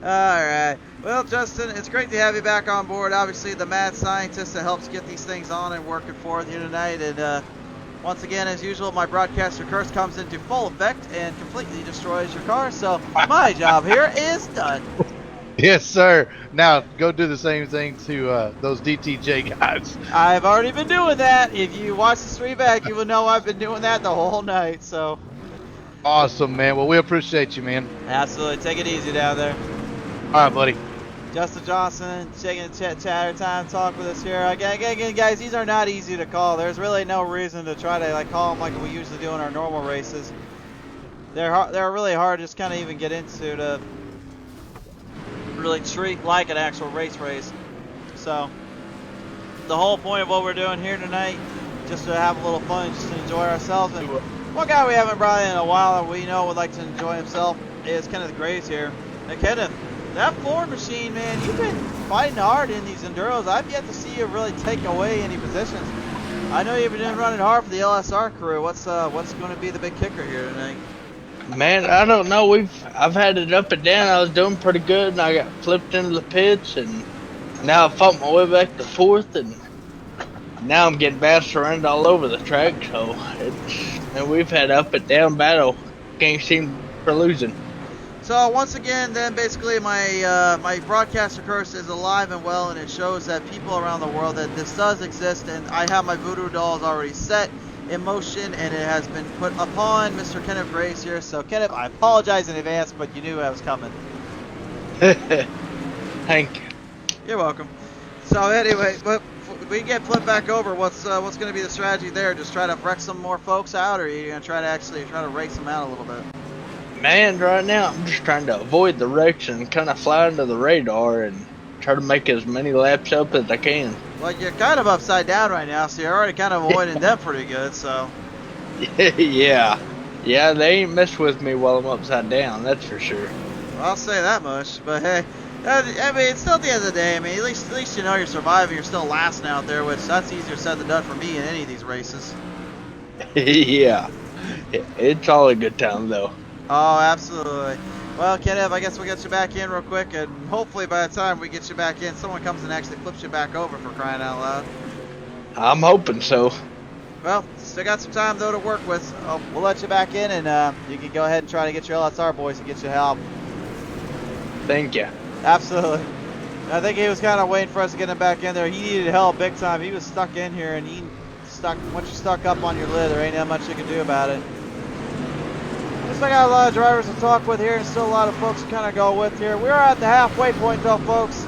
All right. Well, Justin, it's great to have you back on board. Obviously, the mad scientist that helps get these things on and working for you tonight. And once again, as usual, my broadcaster curse comes into full effect and completely destroys your car. So my job here is done. Yes, sir. Now go do the same thing to those DTJ guys. I've already been doing that. If you watch the stream back, you will know I've been doing that the whole night. So Awesome, man. Well, we appreciate you, man. absolutely, take it easy down there. All right, buddy. Justin Johnson taking the chatter time talk with us here. Again, guys, these are not easy to call. There's really no reason to try to call them like we usually do in our normal races. They're really hard to just kind of even get into to really treat like an actual race. So the whole point of what we're doing here tonight, just to have a little fun, just to enjoy ourselves. And one guy we haven't brought in a while that we know would like to enjoy himself is Kenneth Graves here. Now, Kenneth, that Ford machine, man, you've been fighting hard in these Enduros. I've yet to see you really take away any positions. I know you've been running hard for the LSR crew. What's going to be the big kicker here tonight? Man, I don't know. I've had it up and down. I was doing pretty good, and I got flipped into the pits, and now I fought my way back to fourth, and now I'm getting bounced around all over the track. So and we've had up and down battle. Can't seem for losing. So once again, then basically my broadcaster curse is alive and well, and it shows that people around the world that this does exist, and I have my voodoo dolls already set in motion, and it has been put upon Mr. Kenneth Graves here. So Kenneth, I apologize in advance, but you knew I was coming. Thank you. You're welcome. So anyway, but we get flipped back over. What's going to be the strategy there? Just try to wreck some more folks out, or are you going to try to race them out a little bit? Man, right now I'm just trying to avoid the wrecks and kind of fly under the radar and try to make as many laps up as I can. Well, you're kind of upside down right now, so you're already kind of avoiding them pretty good, so. Yeah, they ain't mess with me while I'm upside down, that's for sure. Well, I'll say that much, but hey, I mean, it's still at the end of the day. I mean, at least you know you're surviving. You're still lasting out there, which that's easier said than done for me in any of these races. Yeah, it's all a good time though. Oh, absolutely. Well, Kenneth, I guess we'll get you back in real quick, and hopefully by the time we get you back in, someone comes and actually flips you back over, for crying out loud. I'm hoping so. Well, still got some time, though, to work with. So we'll let you back in, and you can go ahead and try to get your LSR boys to get you help. Thank you. Absolutely. I think he was kind of waiting for us to get him back in there. He needed help big time. He was stuck in here, and once you're stuck up on your lid, there ain't that much you can do about it. I got a lot of drivers to talk with here, and still a lot of folks to kind of go with here. We're at the halfway point, though, folks.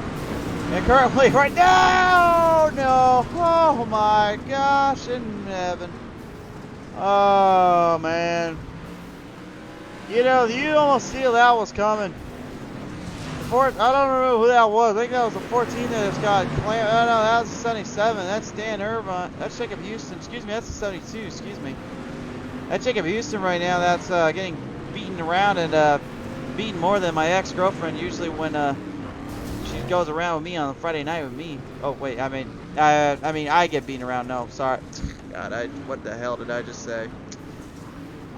And currently, right now, no. Oh my gosh, in heaven. Oh man. You know, you almost see that was coming. I don't know who that was. I think that was the 14 that just got clamped. Oh no, that was the 77. That's Dan Irvine. That's Jacob Houston. Excuse me, that's the 72. Excuse me. That's Jacob Houston right now. That's getting beaten around and beaten more than my ex-girlfriend usually when she goes around with me on Friday night with me. Oh wait, I mean I get beaten around. No, sorry. God, what the hell did I just say?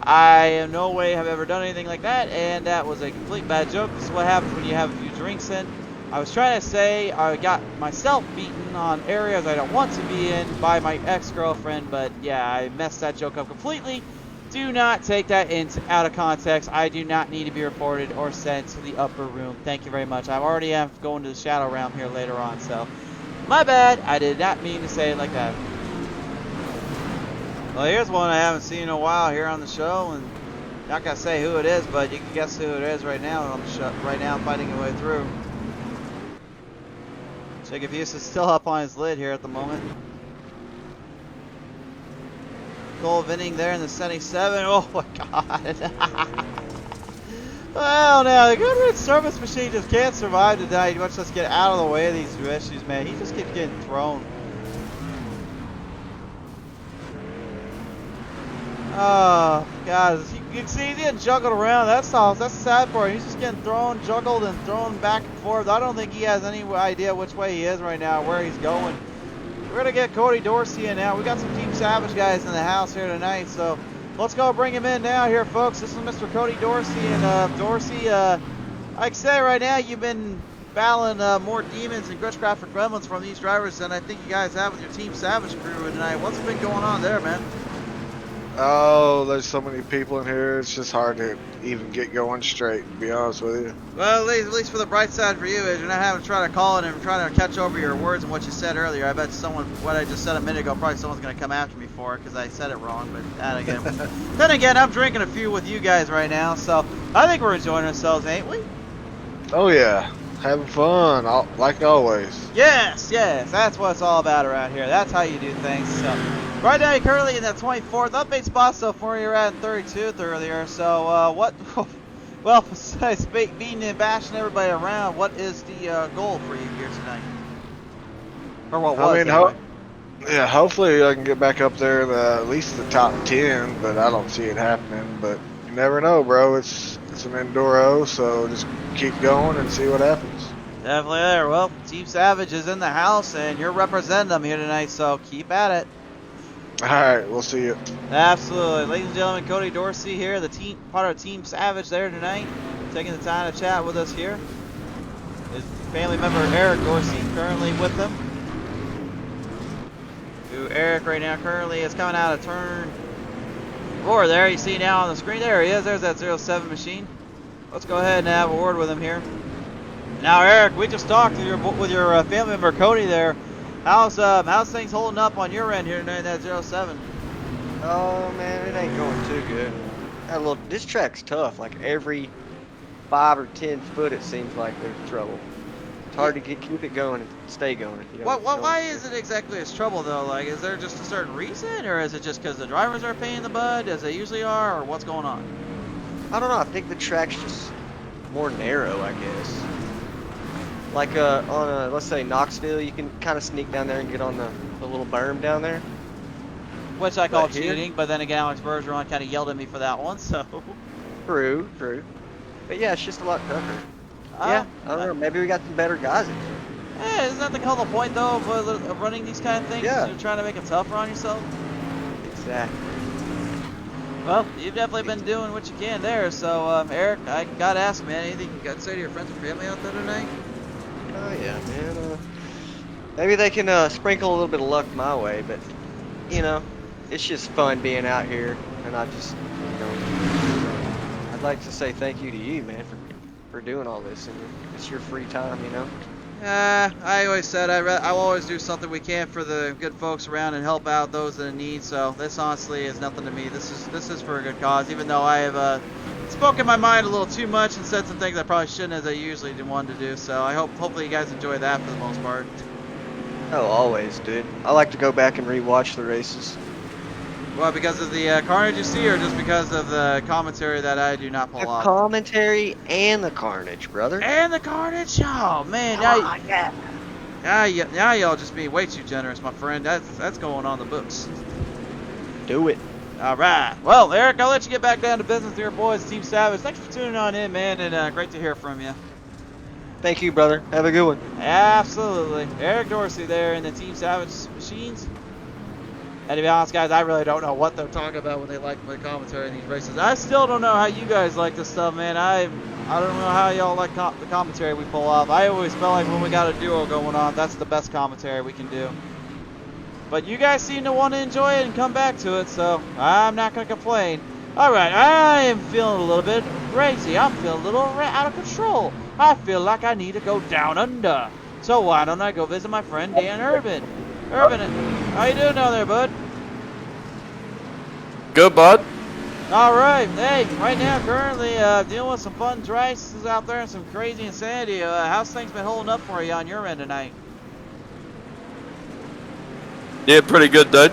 I in no way have ever done anything like that, and that was a complete bad joke. This is what happens when you have a few drinks in. I was trying to say I got myself beaten on areas I don't want to be in by my ex-girlfriend, but yeah, I messed that joke up completely. Do not take that out of context. I do not need to be reported or sent to the upper room. Thank you very much. I already am going to the shadow realm here later on, so my bad. I did not mean to say it like that. Well, here's one I haven't seen in a while here on the show, and not gonna say who it is, but you can guess who it is right now on the show. Right now, fighting your way through. Jacob Hughes is still up on his lid here at the moment. Goal of inning there in the 77. Oh my god. Well, now the Goodrich service machine just can't survive tonight. Let's just get out of the way of these issues, man. He just keeps getting thrown. Oh, God. You can see he's getting juggled around. That's all. That's the sad part. He's just getting thrown, juggled, and thrown back and forth. I don't think he has any idea which way he is right now, where he's going. We're going to get Cody Dorsey in now. We got some Team Savage guys in the house here tonight, so let's go bring him in now here, folks. This is Mr. Cody Dorsey. And Dorsey, like I say right now, you've been battling more demons and glitchcraft for gremlins from these drivers than I think you guys have with your Team Savage crew tonight. What's been going on there, man? Oh, there's so many people in here. It's just hard to even get going straight, to be honest with you. Well, at least for the bright side for you is you're not having to try to call it and trying to catch over your words and what you said earlier. I bet what I just said a minute ago, probably someone's going to come after me for it because I said it wrong. But then again, I'm drinking a few with you guys right now, so I think we're enjoying ourselves, ain't we? Oh, yeah. Having fun, like always. Yes, that's what it's all about around here. That's how you do things. So, right now you're currently in the 24th update spot so far. You're at 32th earlier. So, what? Well, besides beating and bashing everybody around, what is the goal for you here tonight? Or what was? Yeah, hopefully I can get back up there in at least the top 10, but I don't see it happening. But you never know, bro. It's an Enduro, so just keep going and see what happens. Definitely there. Well, Team Savage is in the house, and you're representing them here tonight, so keep at it. All right, we'll see you. Absolutely. Ladies and gentlemen, Cody Dorsey here, part of Team Savage there tonight, taking the time to chat with us here. His family member Eric Dorsey currently with them. Eric right now currently is coming out of turn 4 there. You see now on the screen. There he is. There's that 07 machine. Let's go ahead and have a word with him here. Now, Eric, we just talked with your family member Cody there. How's things holding up on your end here tonight, that 07? Oh man, it ain't going too good. This track's tough. Like every 5 or 10 foot, it seems like there's trouble. It's hard to keep it going and stay going. If you Why is it exactly as trouble though? Like, is there just a certain reason, or is it just because the drivers are paying the bud as they usually are, or what's going on? I don't know. I think the track's just more narrow, I guess. Like on let's say Knoxville, you can kind of sneak down there and get on the little berm down there. Which I call cheating, but then again, Alex Bergeron kind of yelled at me for that one, so. True. But yeah, it's just a lot tougher. Yeah, I don't know. Maybe we got some better guys in here. Yeah, isn't that the whole point though of running these kind of things? Yeah. You're trying to make it tougher on yourself. Exactly. Well, you've definitely been doing what you can there. So, Eric, I gotta ask, man, anything you got to say to your friends and family out there tonight? Oh yeah, man. Maybe they can sprinkle a little bit of luck my way, but you know, it's just fun being out here, and I just, I'd like to say thank you to you, man, for doing all this, and it's your free time, I always said I'll always do something we can for the good folks around and help out those in need. So this honestly is nothing to me. This is for a good cause. Even though I have spoken my mind a little too much and said some things I probably shouldn't, as I usually wanted to do. So I hopefully you guys enjoy that for the most part. Oh, always, dude. I like to go back and rewatch the races. Well, because of the carnage you see, or just because of the commentary that I do not pull off? The commentary and the carnage, brother. And the carnage? Oh, man. Now y'all just being way too generous, my friend. That's going on the books. Do it. All right. Well, Eric, I'll let you get back down to business here, boys. Team Savage, thanks for tuning on in, man, and great to hear from you. Thank you, brother. Have a good one. Absolutely. Eric Dorsey there in the Team Savage machines. And to be honest, guys, I really don't know what they're talking about when they like my commentary in these races. I still don't know how you guys like this stuff, man. I don't know how y'all like the commentary we pull off. I always feel like when we got a duo going on, that's the best commentary we can do. But you guys seem to want to enjoy it and come back to it, so I'm not going to complain. All right, I am feeling a little bit crazy. I'm feeling a little out of control. I feel like I need to go down under. So why don't I go visit my friend Dan Urban? Urban, how you doing down there, bud? Good, bud. All right. Hey, right now, currently dealing with some fun races out there and some crazy insanity. How's things been holding up for you on your end tonight? Yeah, pretty good, dude.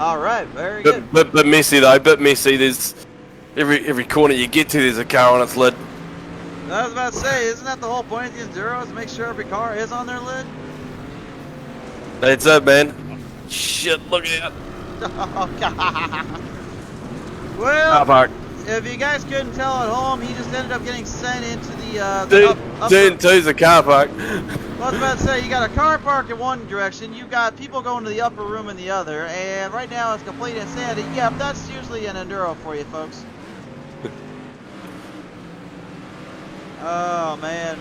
All right, very good. But messy though. Bit messy. There's every corner you get to, there's a car on its lid. I was about to say, isn't that the whole point of the Enduro, is to make sure every car is on their lid? That's it, man. Shit, look at that. Oh, God. Well, car park. if you guys couldn't tell at home, he just ended up getting sent into the upper. Turn two's a car park. Well, I was about to say, you got a car park in one direction, you got people going to the upper room in the other, and right now it's complete insanity. Yeah, that's usually an Enduro for you, folks. Oh, man.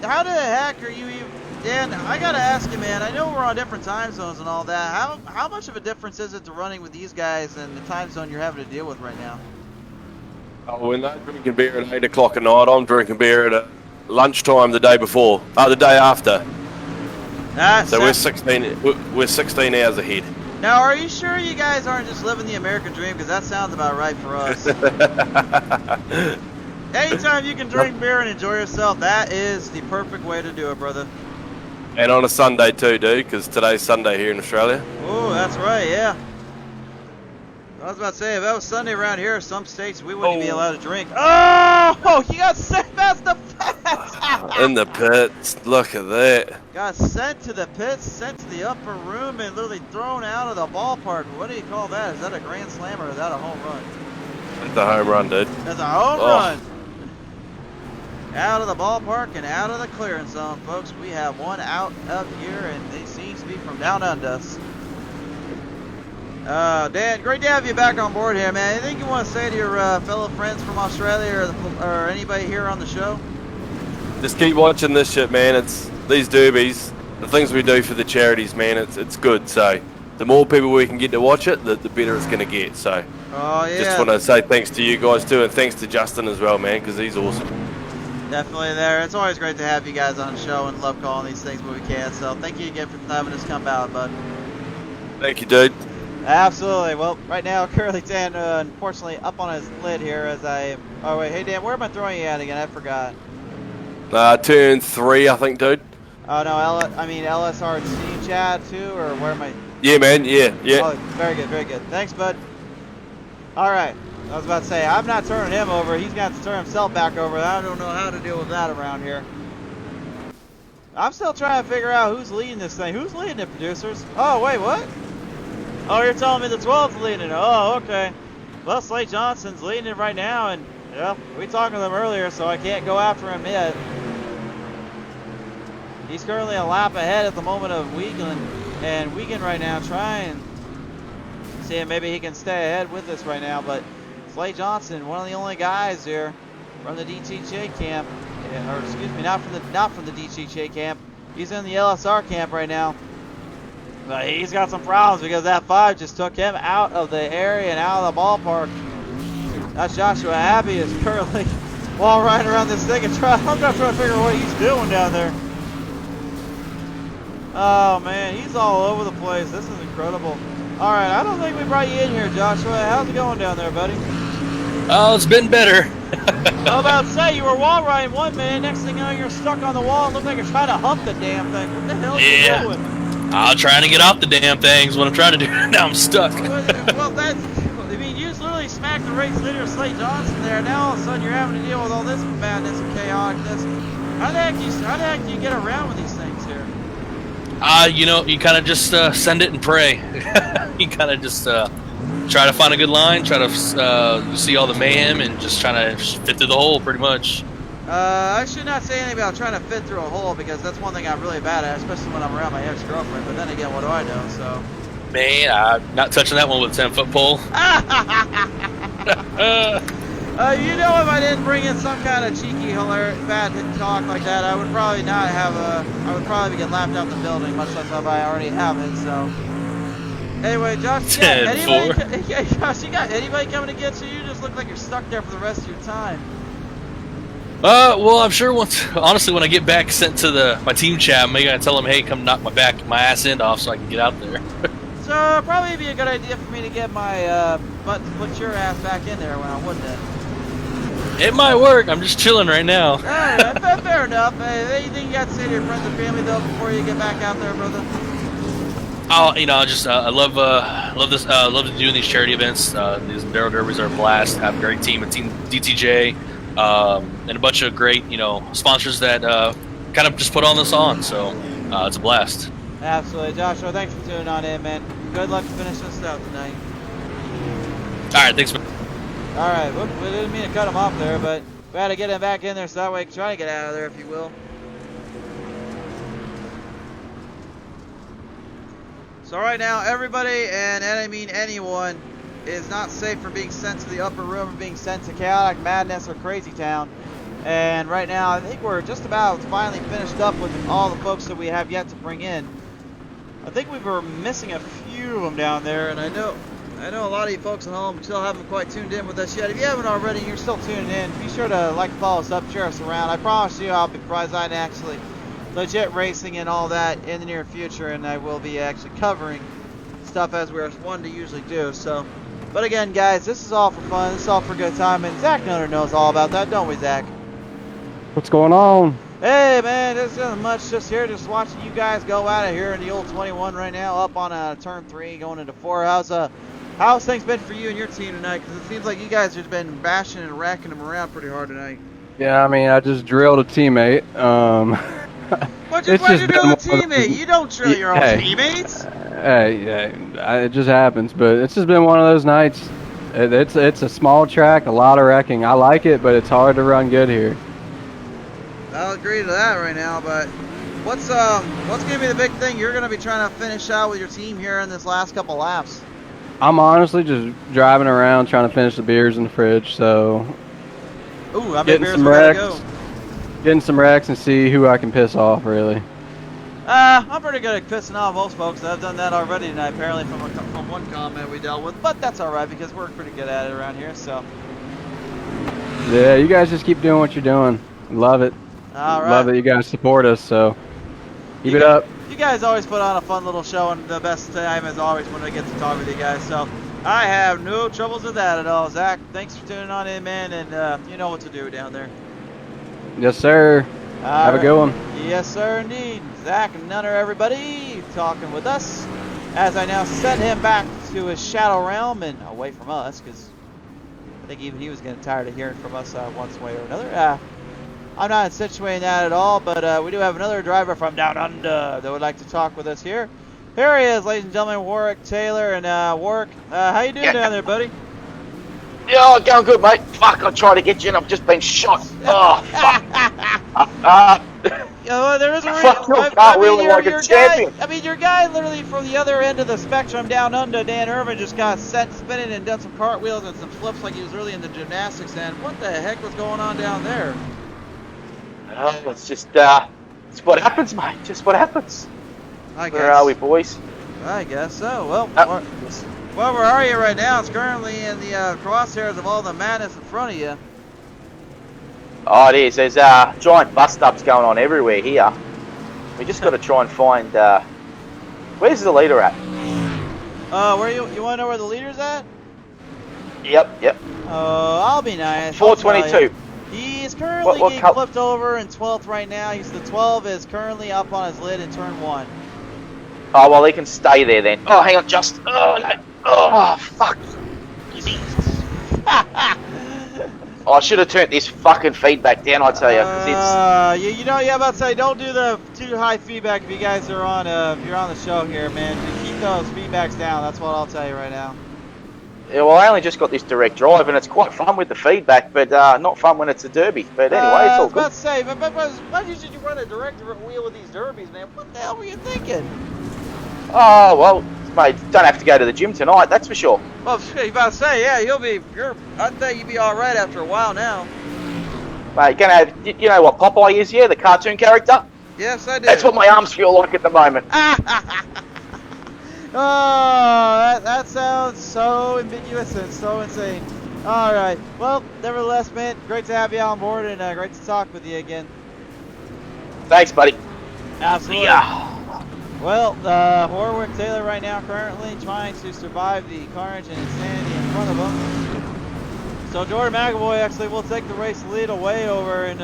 How the heck are you even... Dan, I gotta ask you, man, I know we're on different time zones and all that. How much of a difference is it to running with these guys and the time zone you're having to deal with right now? Oh, we're not drinking beer at 8 o'clock at night. I'm drinking beer at lunchtime the day before. The day after. So we're 16 hours ahead. Now, are you sure you guys aren't just living the American dream? Because that sounds about right for us. Anytime you can drink beer and enjoy yourself, that is the perfect way to do it, brother. And on a Sunday too, dude, because today's Sunday here in Australia. Oh, that's right, yeah. I was about to say, if that was Sunday around here, some states we wouldn't be allowed to drink. Oh, you got sent past the pits. In the pits, look at that. Got sent to the pits, sent to the upper room, and literally thrown out of the ballpark. What do you call that? Is that a grand slam or is that a home run? That's a home run, dude. That's a home run. Out of the ballpark and out of the clearance zone, folks. We have one out up here, and they seems to be from down under us. Dan, great to have you back on board here, man. Anything you want to say to your fellow friends from Australia or anybody here on the show? Just keep watching this shit, man. It's these derbies, the things we do for the charities, man. It's good. So the more people we can get to watch it, the better it's going to get. So just want to say thanks to you guys too, and thanks to Justin as well, man, because he's awesome. Definitely there. It's always great to have you guys on the show and love calling these things when we can. So thank you again for having us come out, bud. Thank you, dude. Absolutely. Well, right now, currently Dan, unfortunately, up on his lid here as I... Oh, wait. Hey, Dan, where am I throwing you at again? I forgot. Turn 3, I think, dude. Oh, no, LSRC chat, too? Or where am I... Yeah, man. Yeah. Oh, very good, very good. Thanks, bud. All right. I was about to say, I'm not turning him over. He's got to turn himself back over. I don't know how to deal with that around here. I'm still trying to figure out who's leading this thing. Who's leading it, producers? Oh, wait, what? Oh, you're telling me the 12's leading it. Oh, okay. Well, Slade Johnson's leading it right now, and, yeah, we talked to them earlier, so I can't go after him yet. He's currently a lap ahead at the moment of Wiegand, and Wiegand right now trying to see if maybe he can stay ahead with us right now, but Slade Johnson, one of the only guys here from the DTJ camp, or excuse me, not from the DTJ camp. He's in the LSR camp right now. But he's got some problems because that 5 just took him out of the area and out of the ballpark. That's Joshua Abbey is currently wall riding around this thing and I'm trying to figure out what he's doing down there. Oh man, he's all over the place. This is incredible. All right, I don't think we brought you in here, Joshua. How's it going down there, buddy? Oh, it's been better. I was about to say, you were wall riding 1 minute, next thing you know, you're stuck on the wall and look like you're trying to hump the damn thing. What the hell are you doing? I'm trying to get off the damn things. What I'm trying to do now, I'm stuck. Well, I mean, you just literally smacked the race leader, Slade Johnson, there. Now all of a sudden you're having to deal with all this madness and chaoticness. How the heck do you get around with these things here? You kind of just send it and pray. You kind of just try to find a good line, try to see all the mayhem, and just trying to fit through the hole, pretty much. I should not say anything about trying to fit through a hole because that's one thing I'm really bad at, especially when I'm around my ex-girlfriend. But then again, what do I know? So. Man, I'm not touching that one with a 10-foot pole. You know, if I didn't bring in some kind of cheeky, hilarious, bad talk like that, I would probably not have I would probably get laughed out the building, much less if I already have it. So. Anyway, Josh, you got anybody coming to get you? You just look like you're stuck there for the rest of your time. Well, I'm sure honestly, when I get back sent to my team chat, I'm maybe gonna tell them, hey, come knock my ass end off so I can get out there. So probably be a good idea for me to get my butt to put your ass back in there when I would then. It might work. I'm just chilling right now. Alright, fair enough. Anything you got to say to your friends and family though before you get back out there, brother? Oh, I love this. Love doing these charity events. These Enduro derbies are a blast. Have a great team, a team DTJ. And a bunch of great, sponsors that kind of just put all this on. So it's a blast. Absolutely. Joshua, thanks for tuning on in, man. Good luck to finish this out tonight. All right, thanks, man. All right, whoop, we didn't mean to cut him off there, but we had to get him back in there so that way he can try to get out of there, if you will. So right now, everybody, and I mean anyone, is not safe from being sent to the upper room or being sent to Chaotic Madness or Crazy Town. And right now, I think we're just about finally finished up with all the folks that we have yet to bring in. I think we were missing a few of them down there, and I know a lot of you folks at home still haven't quite tuned in with us yet. If you haven't already, you're still tuning in. Be sure to like and follow us up, share us around. I promise you I'll be providing actually legit racing and all that in the near future, and I will be actually covering stuff as we're one to usually do. So, but again, guys, this is all for fun. This is all for good time, and Zach Nutter knows all about that, don't we, Zach? What's going on? Hey, man, there's nothing much. Just here, just watching you guys go out of here in the old 21 right now, up on turn 3, going into 4. How's things been for you and your team tonight? Because it seems like you guys have just been bashing and racking them around pretty hard tonight. Yeah, I mean, I just drilled a teammate. What'd you do with a teammate? You don't drill your own teammates. It just happens, but it's just been one of those nights. It's a small track, a lot of wrecking. I like it, but it's hard to run good here. I'll agree to that right now, but what's gonna be the big thing you're gonna be trying to finish out with your team here in this last couple laps? I'm honestly just driving around trying to finish the beers in the fridge, so ooh, how many beers we gotta go? Getting some wrecks and see who I can piss off, really. I'm pretty good at pissing off most folks. I've done that already tonight, apparently from one comment we dealt with, but that's all right because we're pretty good at it around here. So yeah, you guys just keep doing what you're doing. Love it. All right. Love that you guys support us. So keep it up. You guys always put on a fun little show, and the best time is always when I get to talk with you guys. So I have no troubles with that at all. Zach, thanks for tuning on in, man, and you know what to do down there. Yes, sir. Have a good one. Yes, sir, indeed. Zach Nutter, everybody, talking with us as I now send him back to his shadow realm and away from us, because I think even he was getting tired of hearing from us one way or another. I'm not insinuating that at all, but we do have another driver from down under that would like to talk with us here. Here he is, ladies and gentlemen, Warwick Taylor. And Warwick, how you doing down there, buddy? Yeah, going good, mate. Fuck, I tried to get you and I've just been shot. Oh, fuck. There is a fuck your cartwheeling like a champion. Your guy literally from the other end of the spectrum down under, Dan Irvin, just got set spinning and done some cartwheels and some flips like he was really into gymnastics. And what the heck was going on down there? Oh, it's just, it's what happens, mate. Just what happens. Where are we, boys? I guess so. Well, where are you right now? It's currently in the crosshairs of all the madness in front of you. Oh, it is. There's giant bust-ups going on everywhere here. We just got to try and find, where's the leader at? Where you want to know where the leader's at? Yep. I'll be nice. 422. He's currently getting flipped over in 12th right now. The 12 is currently up on his lid in turn 1. Oh, well, he can stay there then. Oh, hang on, just... Oh, no. Oh, fuck. Oh, I should have turned this fucking feedback down, I tell you. You know, about to say, don't do the too high feedback if you guys are on, if you're on the show here, man. Just keep those feedbacks down. That's what I'll tell you right now. Yeah, well, I only just got this direct drive, and it's quite fun with the feedback, but not fun when it's a derby. But anyway, it's all good. I was about to say, but why did you run a direct wheel with these derbies, man? What the hell were you thinking? Oh, well, mate, don't have to go to the gym tonight, that's for sure. Well, you about to say, yeah, I think you'll be all right after a while now. Mate, you're gonna have, you know what Popeye is, yeah, the cartoon character? Yes, I do. That's what my arms feel like at the moment. Oh, that sounds so ambiguous and so insane. All right. Well, nevertheless, man, great to have you on board and great to talk with you again. Thanks, buddy. Absolutely. Yeah. Well, Warwick Taylor right now currently trying to survive the carnage and insanity in front of him. So Jordan McAvoy actually will take the race lead away over, and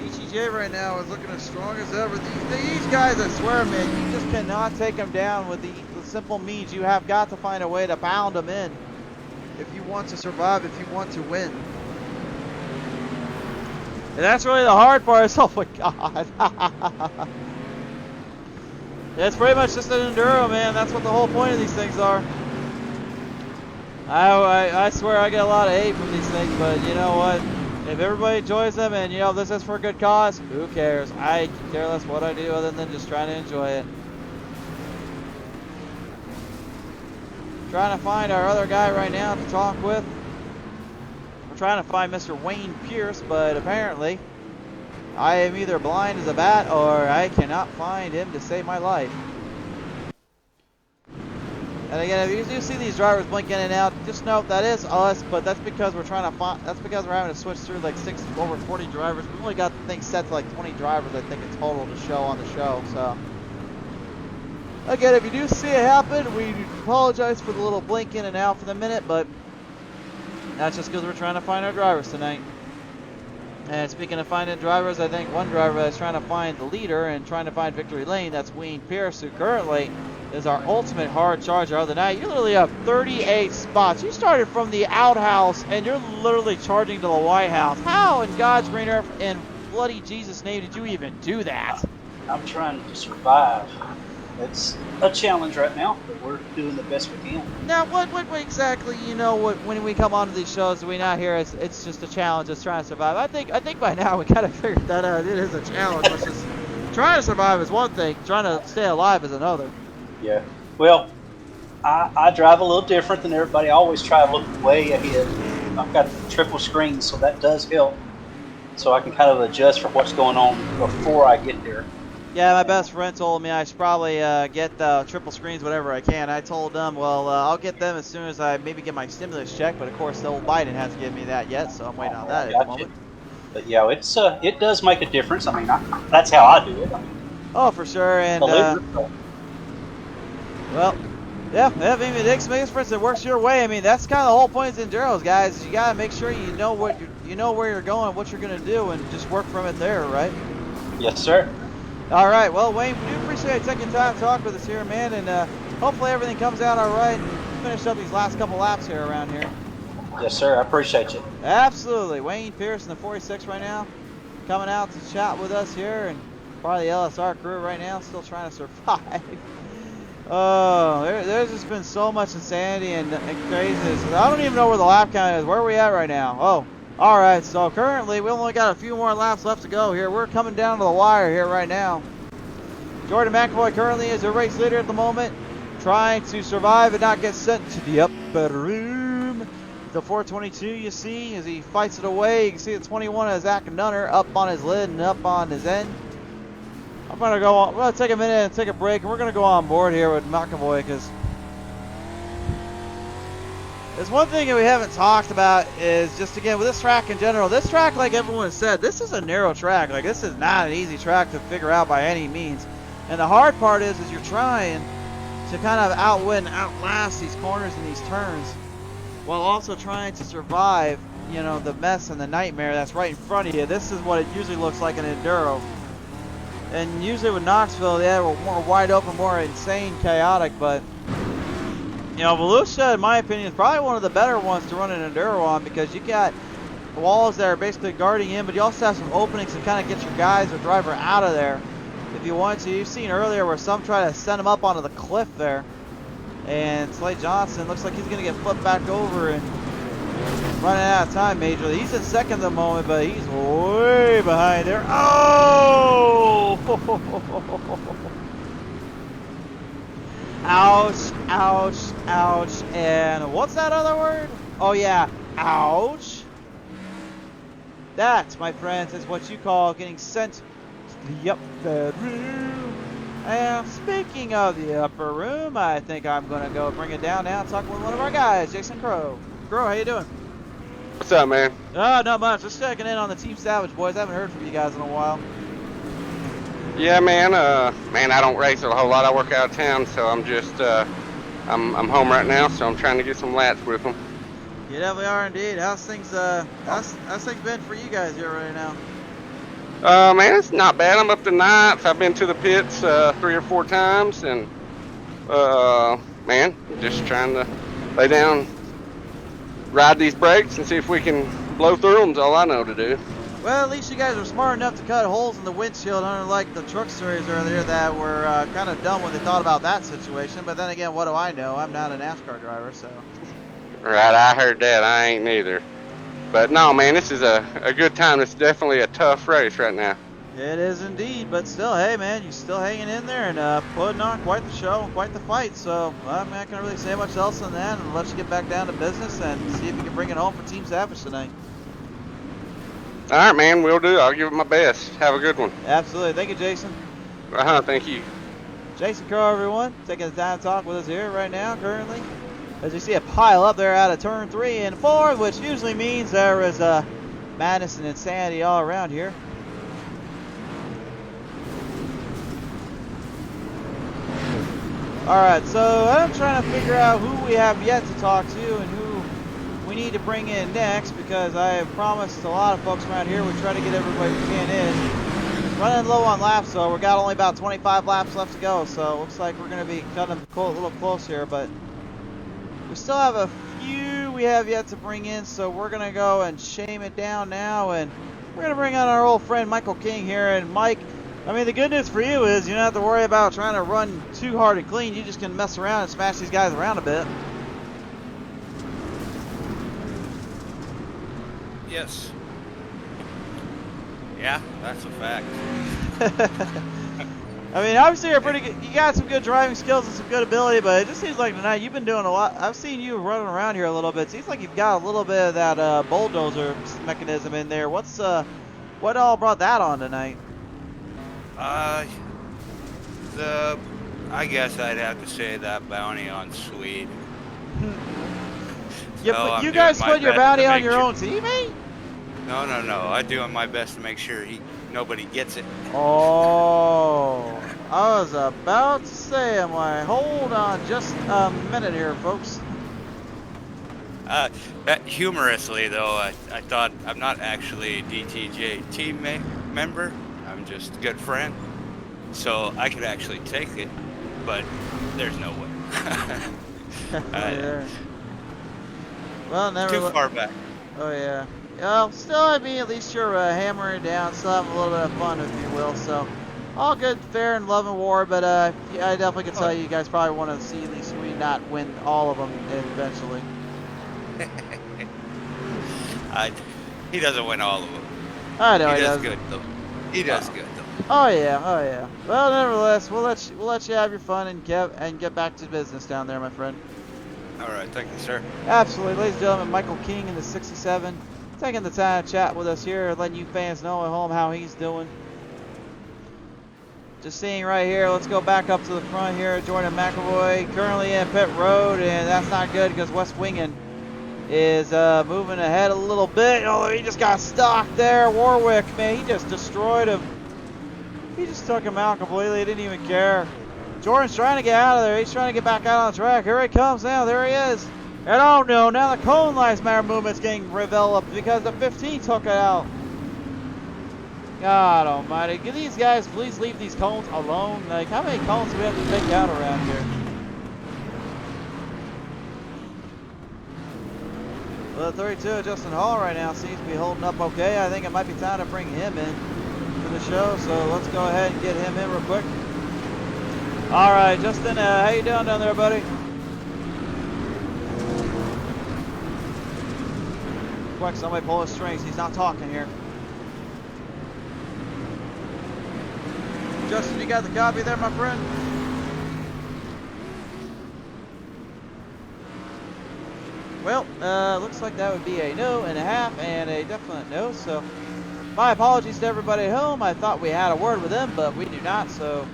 DTJ right now is looking as strong as ever. These guys, I swear, man, you just cannot take them down with the simple means. You have got to find a way to pound them in if you want to survive, if you want to win. And that's really the hard part. Oh my God. It's pretty much just an enduro, man. That's what the whole point of these things are. I swear I get a lot of hate from these things, but you know what? If everybody enjoys them and, you know, this is for a good cause, who cares? I care less what I do other than just trying to enjoy it. Trying to find our other guy right now to talk with. We're trying to find Mr. Wayne Pierce, but apparently I am either blind as a bat or I cannot find him to save my life. And again, if you do see these drivers blink in and out, just note that is us, but that's because we're trying to find, that's because we're having to switch through like over 40 drivers. We've only got the thing set to like 20 drivers, I think, in total to show on the show. So again, if you do see it happen, we apologize for the little blink in and out for the minute, but that's just because we're trying to find our drivers tonight. And speaking of finding drivers, I think one driver that's trying to find the leader and trying to find victory lane, that's Wayne Pierce, who currently is our ultimate hard charger of the night. You literally have 38 spots. You started from the outhouse and you're literally charging to the White House. How in God's green earth and bloody Jesus name did you even do that? I'm trying to survive. It's a challenge right now, but we're doing the best we can. Now, what exactly, you know, when we come onto these shows, do we not hear it's just a challenge, it's trying to survive? I think by now we kind of figured that out. It is a challenge, which is trying to survive is one thing, trying to stay alive is another. Yeah. Well, I drive a little different than everybody. I always try to look way ahead. I've got the triple screen, so that does help. So I can kind of adjust for what's going on before I get there. Yeah, my best friend told me I should probably get triple screens whenever I can. I told them, well, I'll get them as soon as I maybe get my stimulus check, but of course, the old Biden hasn't given me that yet, so I'm waiting on that at the moment. But yeah, it does make a difference. I mean, that's how I do it. I mean, oh, for sure, and well, yeah, I mean, it makes a difference. It works your way. I mean, that's kind of the whole point of Enduros, guys. Is you gotta make sure you know where you're going, what you're gonna do, and just work from it there, right? Yes, sir. All right, well, Wayne, we do appreciate taking time to talk with us here, man, and hopefully everything comes out all right and finish up these last couple laps here around here. Yes, sir. I appreciate you. Absolutely. Wayne Pierce in the 46 right now, coming out to chat with us here, and part of the LSR crew right now, still trying to survive. Oh, there's just been so much insanity and craziness. I don't even know where the lap count is. Where are we at right now? Oh. All right, so currently we only got a few more laps left to go here. We're coming down to the wire here right now. Jordan McAvoy currently is a race leader at the moment, trying to survive and not get sent to the upper room. The 422 you see as he fights it away. You can see the 21 of Zach Nunner up on his lid and up on his end. I'm gonna go on. We're gonna take a minute and take a break, and we're gonna go on board here with McAvoy because there's one thing that we haven't talked about is just, again, with this track in general, this track, like everyone said, this is a narrow track. Like, this is not an easy track to figure out by any means. And the hard part is you're trying to kind of outwin, outlast these corners and these turns while also trying to survive, you know, the mess and the nightmare that's right in front of you. This is what it usually looks like in Enduro. And usually with Knoxville, yeah, we're more wide open, more insane, chaotic, but you know, Volusia, in my opinion, is probably one of the better ones to run an Enduro on because you got walls that are basically guarding in, but you also have some openings to kind of get your guys or driver out of there if you want to. You've seen earlier where some try to send him up onto the cliff there. And Slade Johnson looks like he's going to get flipped back over and running out of time majorly. He's in second at the moment, but he's way behind there. Oh! Ouch, ouch, ouch, and what's that other word? Oh yeah, ouch. That, my friends, is what you call getting sent to the upper room. And speaking of the upper room, I think I'm going to go bring it down now and talk with one of our guys, Jason Crow. Crow, how you doing? What's up, man? Oh, not much. Just checking in on the Team Savage boys. I haven't heard from you guys in a while. Yeah, man. Man, I don't race a whole lot. I work out of town, so I'm just, I'm home right now, so I'm trying to get some laps with them. You definitely are indeed. How's things been for you guys here right now? Man, it's not bad. I'm up to 9th. I've been to the pits 3 or 4 times, and man, just trying to lay down, ride these brakes, and see if we can blow through them. Is all I know to do. Well, at least you guys were smart enough to cut holes in the windshield, unlike the truck series earlier that were kind of dumb when they thought about that situation. But then again, what do I know? I'm not a NASCAR driver, so. Right, I heard that. I ain't neither. But no, man, this is a good time. It's definitely a tough race right now. It is indeed, but still, hey man, you're still hanging in there and putting on quite the show and quite the fight. So I'm not gonna really say much else than that, and let you get back down to business and see if you can bring it home for Team Savage tonight. All right, man, we'll do. I'll give it my best. Have a good one. Absolutely, thank you, Jason. Thank you. Jason Crow, everyone, taking the time to talk with us here right now, currently. As you see a pile up there out of turn 3 and 4, which usually means there is madness and insanity all around here. Alright, so I'm trying to figure out who we have yet to talk to and who we need to bring in next, because I have promised a lot of folks around here we try to get everybody we can in. Running low on laps, so we've got only about 25 laps left to go, so it looks like we're going to be cutting a little close here, but we still have a few we have yet to bring in, so we're going to go and shame it down now, and we're going to bring on our old friend Michael King here. And Mike, I mean, the good news for you is you don't have to worry about trying to run too hard and clean. You just can mess around and smash these guys around a bit. Yes. Yeah, that's a fact. I mean, obviously you're pretty good. You got some good driving skills and some good ability, but it just seems like tonight you've been doing a lot. I've seen you running around here a little bit. Seems like you've got a little bit of that bulldozer mechanism in there. What all brought that on tonight? I guess I'd have to say that bounty on Swede. You guys put your bounty on your own teammate? No. I'm doing my best to make sure nobody gets it. Oh, I was about to say, am I? Hold on just a minute here, folks. Humorously, though, I thought I'm not actually a DTJ teammate member. I'm just a good friend. So I could actually take it, but there's no way. Yeah. Well, never. Too far back. Oh, yeah. Well, still, I mean, at least you're hammering down, still having a little bit of fun, if you will. So, all good, fair, and love and war. But yeah, I definitely can tell you guys probably want to see Lee Swede not win all of them eventually. He doesn't win all of them. I know he does does. good though. He does good though. Oh yeah. Well, nevertheless, we'll let you have your fun and get back to business down there, my friend. All right, thank you, sir. Absolutely, ladies and gentlemen, Michael King in the 67, taking the time to chat with us here, letting you fans know at home how he's doing. Just seeing right here, let's go back up to the front here. Jordan McElroy currently in pit road, and that's not good because Wes Wingen is moving ahead a little bit. Oh, he just got stuck there. Warwick, man, he just destroyed him. He just took him out completely. He didn't even care. Jordan's trying to get out of there. He's trying to get back out on the track. Here he comes now. There he is. And oh no, now the cone lines matter movement's getting developed because the 15 took it out. God almighty. Can these guys please leave these cones alone? Like, how many cones do we have to take out around here? Well, 32, Justin Hall right now seems to be holding up okay. I think it might be time to bring him in to the show. So let's go ahead and get him in real quick. All right, Justin, how you doing down there, buddy? Quick, somebody pull his strings. He's not talking here. Justin, you got the copy there, my friend? Well, looks like that would be a no and a half and a definite no. So, my apologies to everybody at home. I thought we had a word with him, but we do not. So,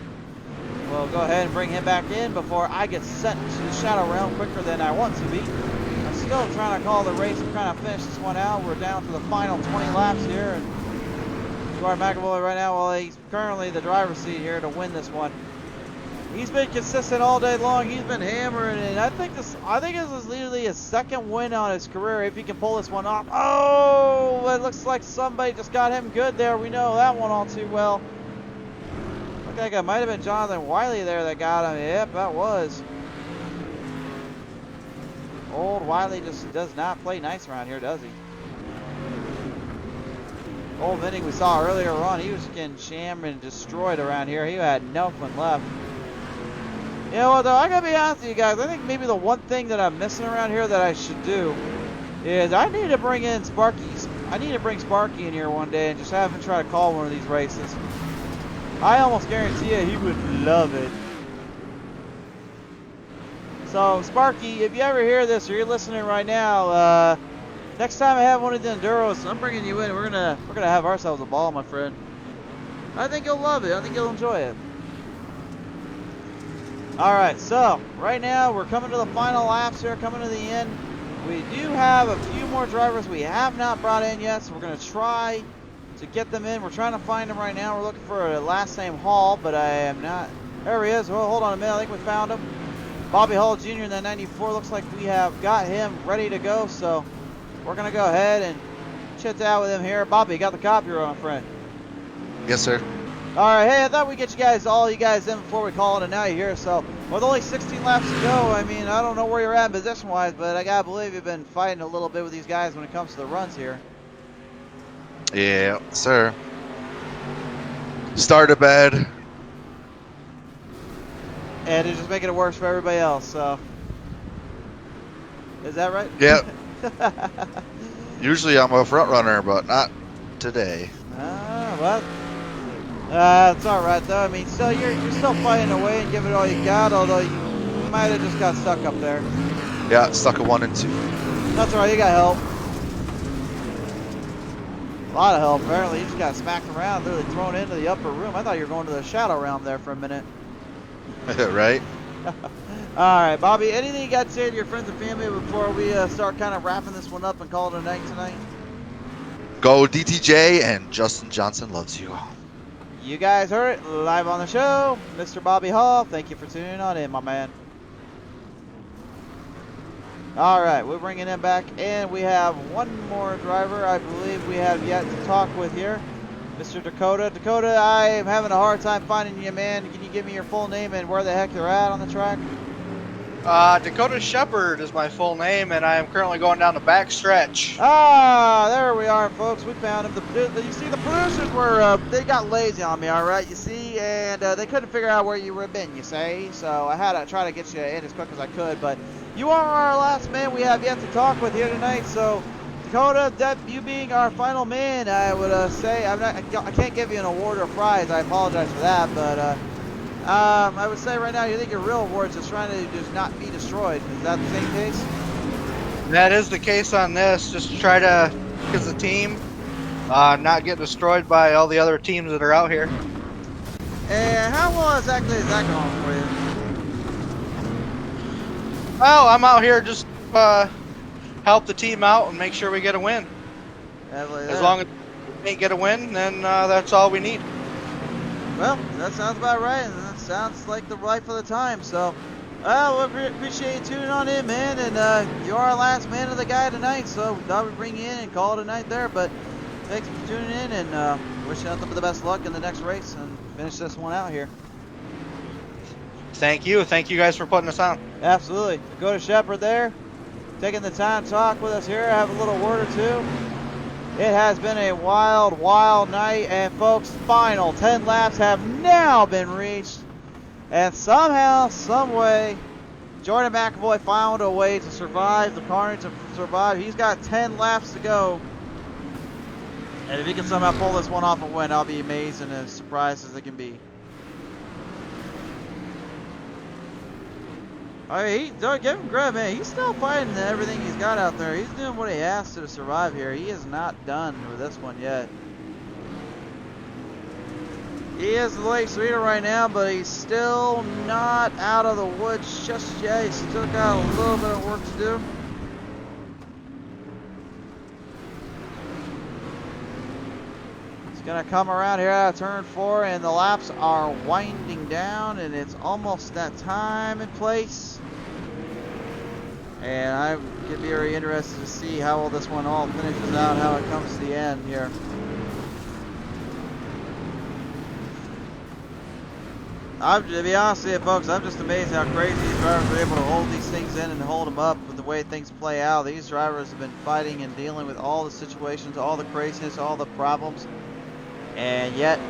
we'll go ahead and bring him back in before I get sent to the Shadow Realm quicker than I want to be. I'm still trying to call the race and trying to finish this one out. We're down to the final 20 laps here, and Jordan McElroy right now, well, he's currently the driver's seat here to win this one. He's been consistent all day long. He's been hammering, and I think this is literally his second win on his career if he can pull this one off. Oh, it looks like somebody just got him good there. We know that one all too well. Looked like it might have been Jonathan Wiley there that got him. Yep, that was. Old Wiley just does not play nice around here, does he? Old Vinny we saw earlier on, he was getting shammed and destroyed around here. He had nothing left. You know what, though? I gotta be honest with you guys. I think maybe the one thing that I'm missing around here that I should do is I need to bring in Sparky. I need to bring Sparky in here one day and just have him try to call one of these races. I almost guarantee you he would love it. So, Sparky, if you ever hear this or you're listening right now, next time I have one of the Enduros, I'm bringing you in. We're gonna have ourselves a ball, my friend. I think you'll love it. I think you'll enjoy it. Alright, so right now we're coming to the final laps here, coming to the end. We do have a few more drivers we have not brought in yet, so we're going to try to get them in. We're trying to find them right now. We're looking for a last name Hall, but I am not. There he is. Well, hold on a minute. I think we found him. Bobby Hall Jr. in that 94. Looks like we have got him ready to go, so we're going to go ahead and chit out with him here. Bobby, you got the copy, my friend? Yes, sir. Alright, hey, I thought we'd get all you guys in before we call it a night here, so with only 16 laps to go, I mean, I don't know where you're at position-wise, but I gotta believe you've been fighting a little bit with these guys when it comes to the runs here. Yeah, sir. Started bad. And it's just making it worse for everybody else, so. Is that right? Yep. Usually I'm a front runner, but not today. Well. It's alright though. I mean, still you're still fighting away and giving it all you got, although you might have just got stuck up there. Yeah, stuck at 1 and 2. That's alright, you got help. A lot of help, apparently. You just got smacked around, literally thrown into the upper room. I thought you were going to the shadow realm there for a minute. Right? Alright, Bobby, anything you got to say to your friends and family before we start kind of wrapping this one up and call it a night tonight? Go DTJ, and Justin Johnson loves you. You guys heard it live on the show. Mr. Bobby Hall, thank you for tuning on in, my man. Alright, we're bringing him back in. We have one more driver I believe we have yet to talk with here. Mr. Dakota. Dakota, I am having a hard time finding you, man. Can you give me your full name and where the heck you're at on the track? Dakota Shepherd is my full name, and I am currently going down the back stretch. Ah, there we are, folks. We found him. You see, the producers were, they got lazy on me, all right, you see, and they couldn't figure out where you were been, you see, so I had to try to get you in as quick as I could, but you are our last man we have yet to talk with here tonight, so Dakota, that you being our final man, I would say, I can't give you an award or prize. I apologize for that, but I would say right now, you think your real award is just trying to just not be destroyed. Is that the same case? That is the case on this. Just try to, as a team, not get destroyed by all the other teams that are out here. And how well exactly is that going for you? Well, I'm out here just help the team out and make sure we get a win. As long as we can't get a win, then that's all we need. Well, that sounds about right, and that sounds like the life of the time. So, we appreciate you tuning on in, man. And you're our last man of the guy tonight, so we thought we'd bring you in and call it a night there. But thanks for tuning in, and wish you nothing but the best luck in the next race and finish this one out here. Thank you. Thank you guys for putting us on. Absolutely. Go to Shepherd there, taking the time to talk with us here, have a little word or two. It has been a wild, wild night, and folks, final 10 laps have now been reached, and somehow, some way, Jordan McAvoy found a way to survive the carnage, to survive. He's got 10 laps to go, and if he can somehow pull this one off and win, I'll be amazed and as surprised as it can be. I mean, don't give him credit, man. He's still fighting everything he's got out there. He's doing what he has to survive here. He is not done with this one yet. He is the late leader right now, but he's still not out of the woods just yet. He's still got a little bit of work to do. He's going to come around here out of turn 4, and the laps are winding down, and it's almost that time and place. And I'm going to be very interested to see how all this one all finishes out, how it comes to the end here. To be honest with you, folks, I'm just amazed how crazy these drivers are able to hold these things in and hold them up with the way things play out. These drivers have been fighting and dealing with all the situations, all the craziness, all the problems. And yet,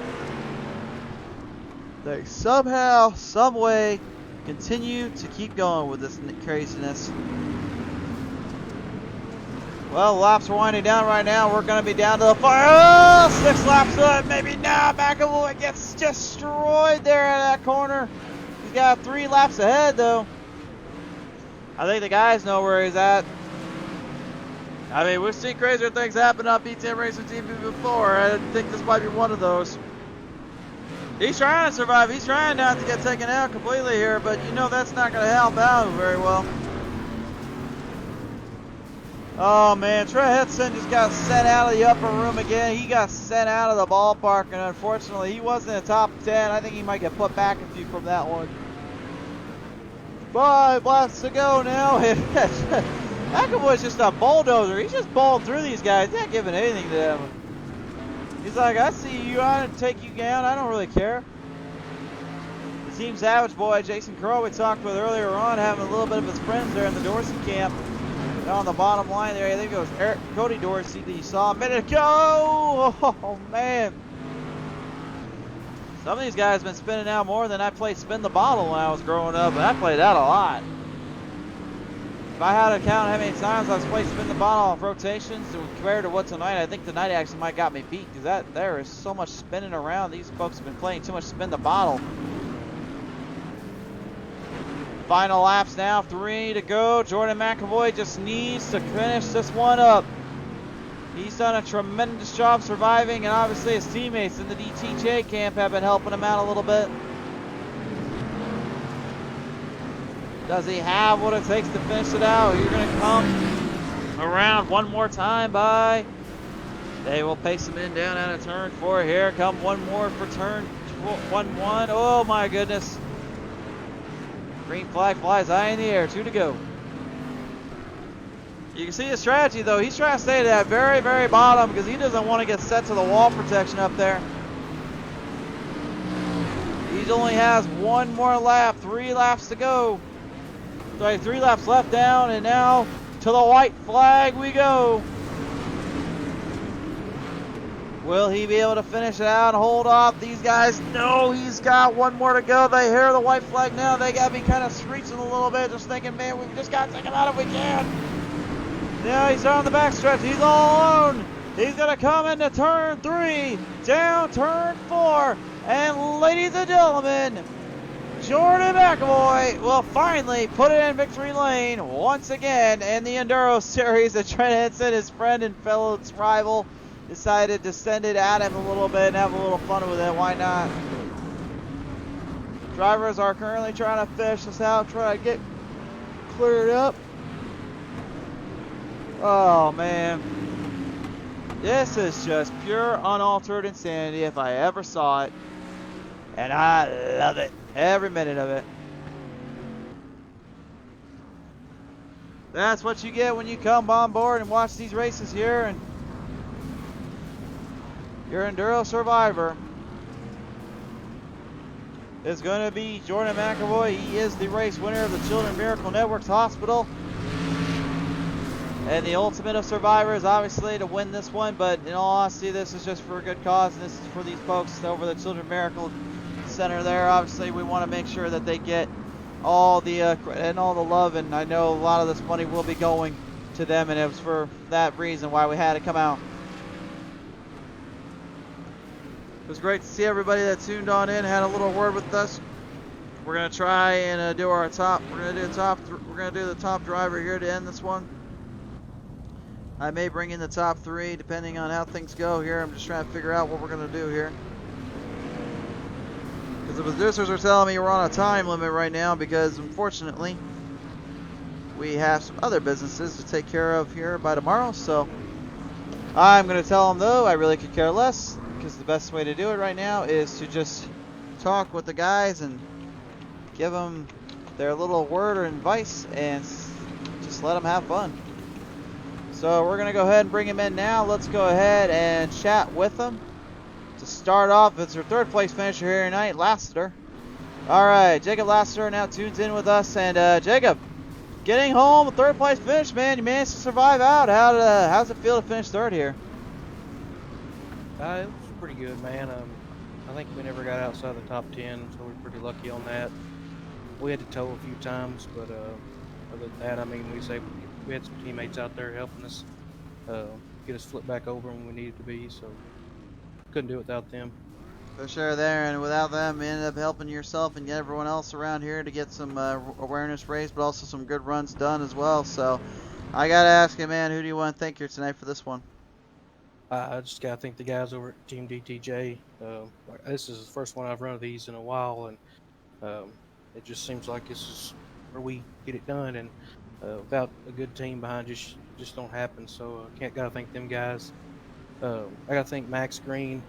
they somehow, some way, continue to keep going with this craziness. Well, laps are winding down right now. We're going to be down to the fire. Oh, 6 laps left. Maybe now. McAvoy gets destroyed there at that corner. He's got 3 laps ahead, though. I think the guys know where he's at. I mean, we've seen crazier things happen on PTM Racing TV before. I think this might be one of those. He's trying to survive. He's trying not to get taken out completely here, but you know that's not going to help out very well. Oh man, Trey Hetson just got sent out of the upper room again. He got sent out of the ballpark, and unfortunately, he wasn't in the top 10. I think he might get put back a few from that one. 5 laps to go now. McAvoy's just a bulldozer. He's just bowling through these guys, not giving anything to them. He's like, I see you, I want to take you down. I don't really care. The Team Savage boy, Jason Crow, we talked with earlier on, having a little bit of his friends there in the Dorsey camp. On the bottom line there, I think it was Cody Dorsey that you saw a minute ago. Oh, man. Some of these guys have been spinning out more than I played Spin the Bottle when I was growing up, and I played that a lot. If I had to count how many times I've played Spin the Bottle off rotations compared to what tonight, I think tonight actually might got me beat, because there is so much spinning around. These folks have been playing too much Spin the Bottle. Final laps now, 3 to go. Jordan McAvoy just needs to finish this one up. He's done a tremendous job surviving, and obviously his teammates in the DTJ camp have been helping him out a little bit. Does he have what it takes to finish it out? You're going to come around one more time by. They will pace him in down out of turn 4 here. Come one more for turn 1. Oh my goodness. Green flag flies high in the air. 2 to go. You can see his strategy, though. He's trying to stay at that very, very bottom because he doesn't want to get set to the wall protection up there. He only has 1 more lap. 3 laps to go. Sorry, 3 laps left down, and now to the white flag we go. Will he be able to finish it out and hold off these guys? No, he's got 1 more to go. They hear the white flag now. They got to be kind of screeching a little bit, just thinking, man, we just got to take him out if we can. Now he's on the backstretch. He's all alone. He's going to come into turn 3, down turn 4. And ladies and gentlemen, Jordan McAvoy will finally put it in victory lane once again in the Enduro Series. The Trent Henson, his friend and fellow rival, decided to send it at him a little bit and have a little fun with it. Why not? Drivers are currently trying to fish this out, try to get cleared up. Oh man, this is just pure unaltered insanity if I ever saw it, and I love it, every minute of it. That's what you get when you come on board and watch these races here, and your Enduro survivor is going to be Jordan McAvoy. He is the race winner of the Children's Miracle Network's Hospital. And the ultimate of survivors, obviously, to win this one. But in all honesty, this is just for a good cause. And this is for these folks over the Children's Miracle Center there. Obviously, we want to make sure that they get all the and all the love. And I know a lot of this money will be going to them. And it was for that reason why we had to come out. It was great to see everybody that tuned on in, had a little word with us. We're gonna try and do our top. We're gonna do the top driver here to end this one. I may bring in the top 3 depending on how things go here. I'm just trying to figure out what we're gonna do here. Because the producers are telling me we're on a time limit right now because unfortunately we have some other businesses to take care of here by tomorrow. So I'm gonna tell them though I really could care less. Because the best way to do it right now is to just talk with the guys and give them their little word or advice and just let them have fun. So we're going to go ahead and bring him in now. Let's go ahead and chat with them. To start off, it's our 3rd place finisher here tonight, Lassiter. Alright, Jacob Lassiter now tunes in with us. And Jacob, getting home, 3rd place finish, man. You managed to survive out. How's it feel to finish 3rd here? It was pretty good, man. I think we never got outside the top 10, so we're pretty lucky on that. we had to tow a few times, but other than that, I mean, we had some teammates out there helping us get us flipped back over when we needed to be, so couldn't do it without them. For sure there, and without them, you ended up helping yourself and everyone else around here to get some awareness raised, but also some good runs done as well. So I got to ask you, man, who do you want to thank here tonight for this one? I just got to thank the guys over at Team DTJ. This is the first one I've run of these in a while, and it just seems like this is where we get it done. And without a good team behind you, just don't happen. So gotta thank them guys. I gotta thank Max Green,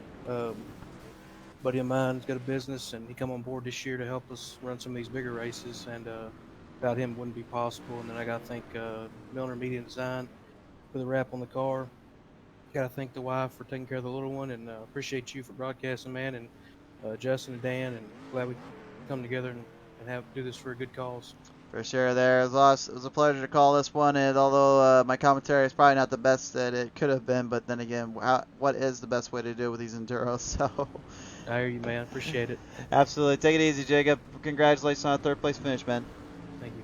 buddy of mine. He's got a business, and he come on board this year to help us run some of these bigger races. And without him, it wouldn't be possible. And then I gotta thank Milner Media Design for the wrap on the car. Got to thank the wife for taking care of the little one, and appreciate you for broadcasting, man, and Justin and Dan, and glad we come together and have do this for a good cause. For sure there. It was a pleasure to call this one, and although my commentary is probably not the best that it could have been, but then again, what is the best way to do with these Enduros? So I hear you, man. Appreciate it. Absolutely. Take it easy, Jacob. Congratulations on a third place finish, man. Thank you.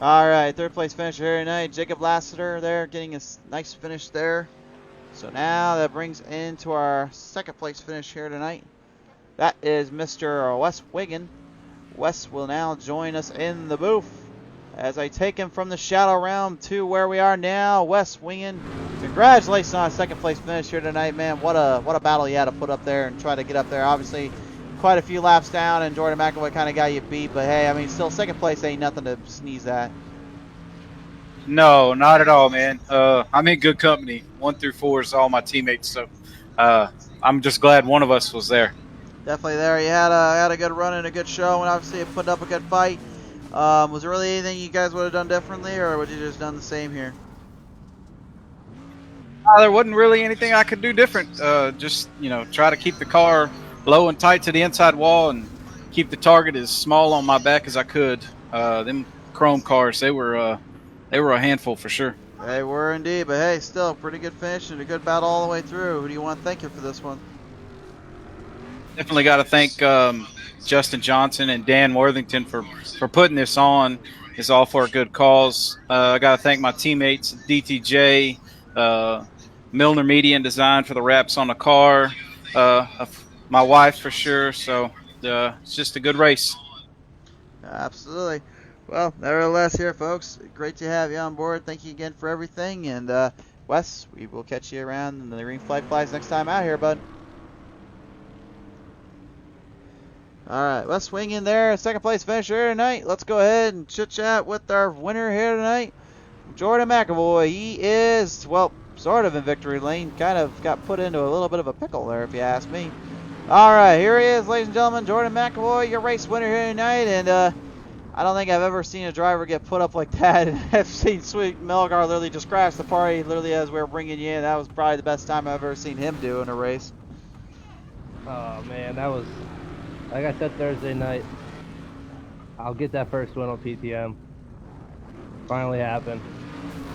All right, third place finisher here tonight, Jacob Lassiter there, getting a nice finish there. So now that brings into our second place finish here tonight. That is Mr. Wes Wiggin. Wes will now join us in the booth as I take him from the shadow round to where we are now. Wes Wiggin, congratulations on a second place finish here tonight, man. What a battle you had to put up there and try to get up there. Obviously, quite a few laps down, and Jordan McElroy kind of got you beat. But hey, I mean, still second place ain't nothing to sneeze at. No, not at all, man. I'm in good company. 1 through 4 is all my teammates, so I'm just glad one of us was there. Definitely there. You had a good run and a good show, and obviously you put up a good fight. Was there really anything you guys would have done differently, or would you just done the same here? There wasn't really anything I could do different. Just try to keep the car low and tight to the inside wall, and keep the target as small on my back as I could. Them chrome cars, they were a handful for sure. They were indeed, but hey, still pretty good finish and a good battle all the way through. Who do you want to thank you for this one? Definitely got to thank Justin Johnson and Dan Worthington for putting this on. It's all for a good cause. I got to thank my teammates, DTJ, Milner Media and Design for the wraps on the car, my wife for sure. So it's just a good race. Absolutely. Well, nevertheless here, folks, great to have you on board. Thank you again for everything. And, Wes, we will catch you around in the green flag flies next time out here, bud. All right, let's swing in there. Second place finisher tonight. Let's go ahead and chit-chat with our winner here tonight, Jordan McElroy. He is, well, sort of in victory lane. Kind of got put into a little bit of a pickle there, if you ask me. All right, here he is, ladies and gentlemen, Jordan McElroy, your race winner here tonight. And I don't think I've ever seen a driver get put up like that. I've seen Sweet Melgar literally just crash the party literally as we were bringing you in. That was probably the best time I've ever seen him do in a race. Oh, man, that was... Like I said Thursday night, I'll get that first win on PTM. Finally happened.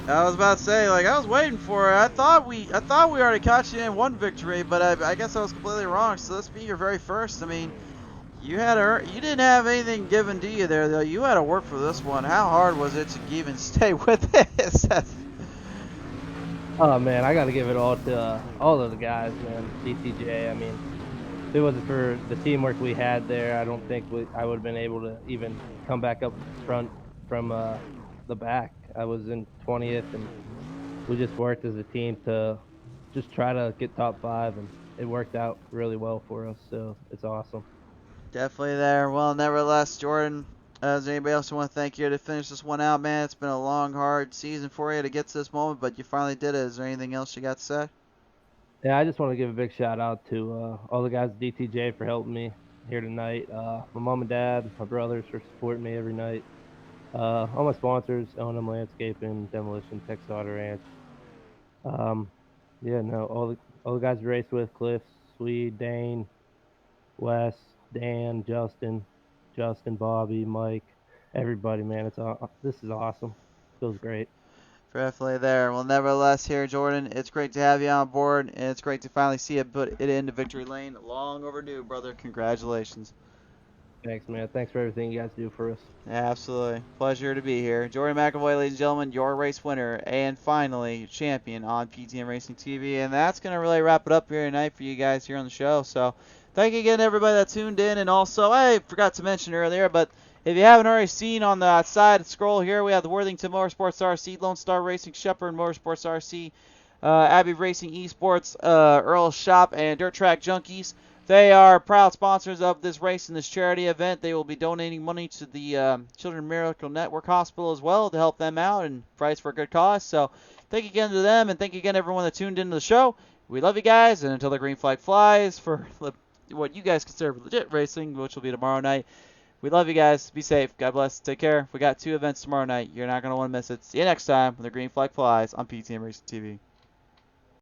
I was about to say, like, I was waiting for it. I thought we already caught you in one victory, but I guess I was completely wrong. So this be your very first. I mean, you didn't have anything given to you there, though. You had to work for this one. How hard was it to even stay with this? Oh man, I got to give it all to all of the guys, man. DTJ. I mean, if it wasn't for the teamwork we had there, I don't think I would have been able to even come back up front from the back. I was in 20th, and we just worked as a team to just try to get top 5, and it worked out really well for us, so it's awesome. Definitely there. Well, nevertheless, Jordan, does anybody else want to thank you to finish this one out, man? It's been a long, hard season for you to get to this moment, but you finally did it. Is there anything else you got to say? Yeah, I just want to give a big shout out to all the guys at DTJ for helping me here tonight. My mom and dad, my brothers for supporting me every night. All my sponsors, O&M Landscaping, Demolition, Texas Auto Ranch. Yeah, no, all the guys we raced with, Cliff, Swede, Dane, Wes, Dan, Justin, Bobby, Mike, everybody, man. This is awesome. Feels great. Definitely there. Well, nevertheless, here, Jordan, it's great to have you on board, and it's great to finally see it put it into victory lane. Long overdue, brother. Congratulations. Thanks, man. Thanks for everything you guys do for us. Absolutely. Pleasure to be here. Jordan McAvoy, ladies and gentlemen, your race winner and finally champion on PTM Racing TV. And that's going to really wrap it up here tonight for you guys here on the show. So thank you again to everybody that tuned in. And also, I forgot to mention earlier, but if you haven't already seen on the side scroll here, we have the Worthington Motorsports RC, Lone Star Racing, Shepherd Motorsports RC, Abbey Racing Esports, Earl's Shop, and Dirt Track Junkies. They are proud sponsors of this race and this charity event. They will be donating money to the Children's Miracle Network Hospital as well to help them out and price for a good cause. So thank you again to them, and thank you again to everyone that tuned into the show. We love you guys, and until the green flag flies for what you guys consider legit racing, which will be tomorrow night, we love you guys. Be safe. God bless. Take care. We got 2 events tomorrow night. You're not going to want to miss it. See you next time when the green flag flies on PTM Racing TV.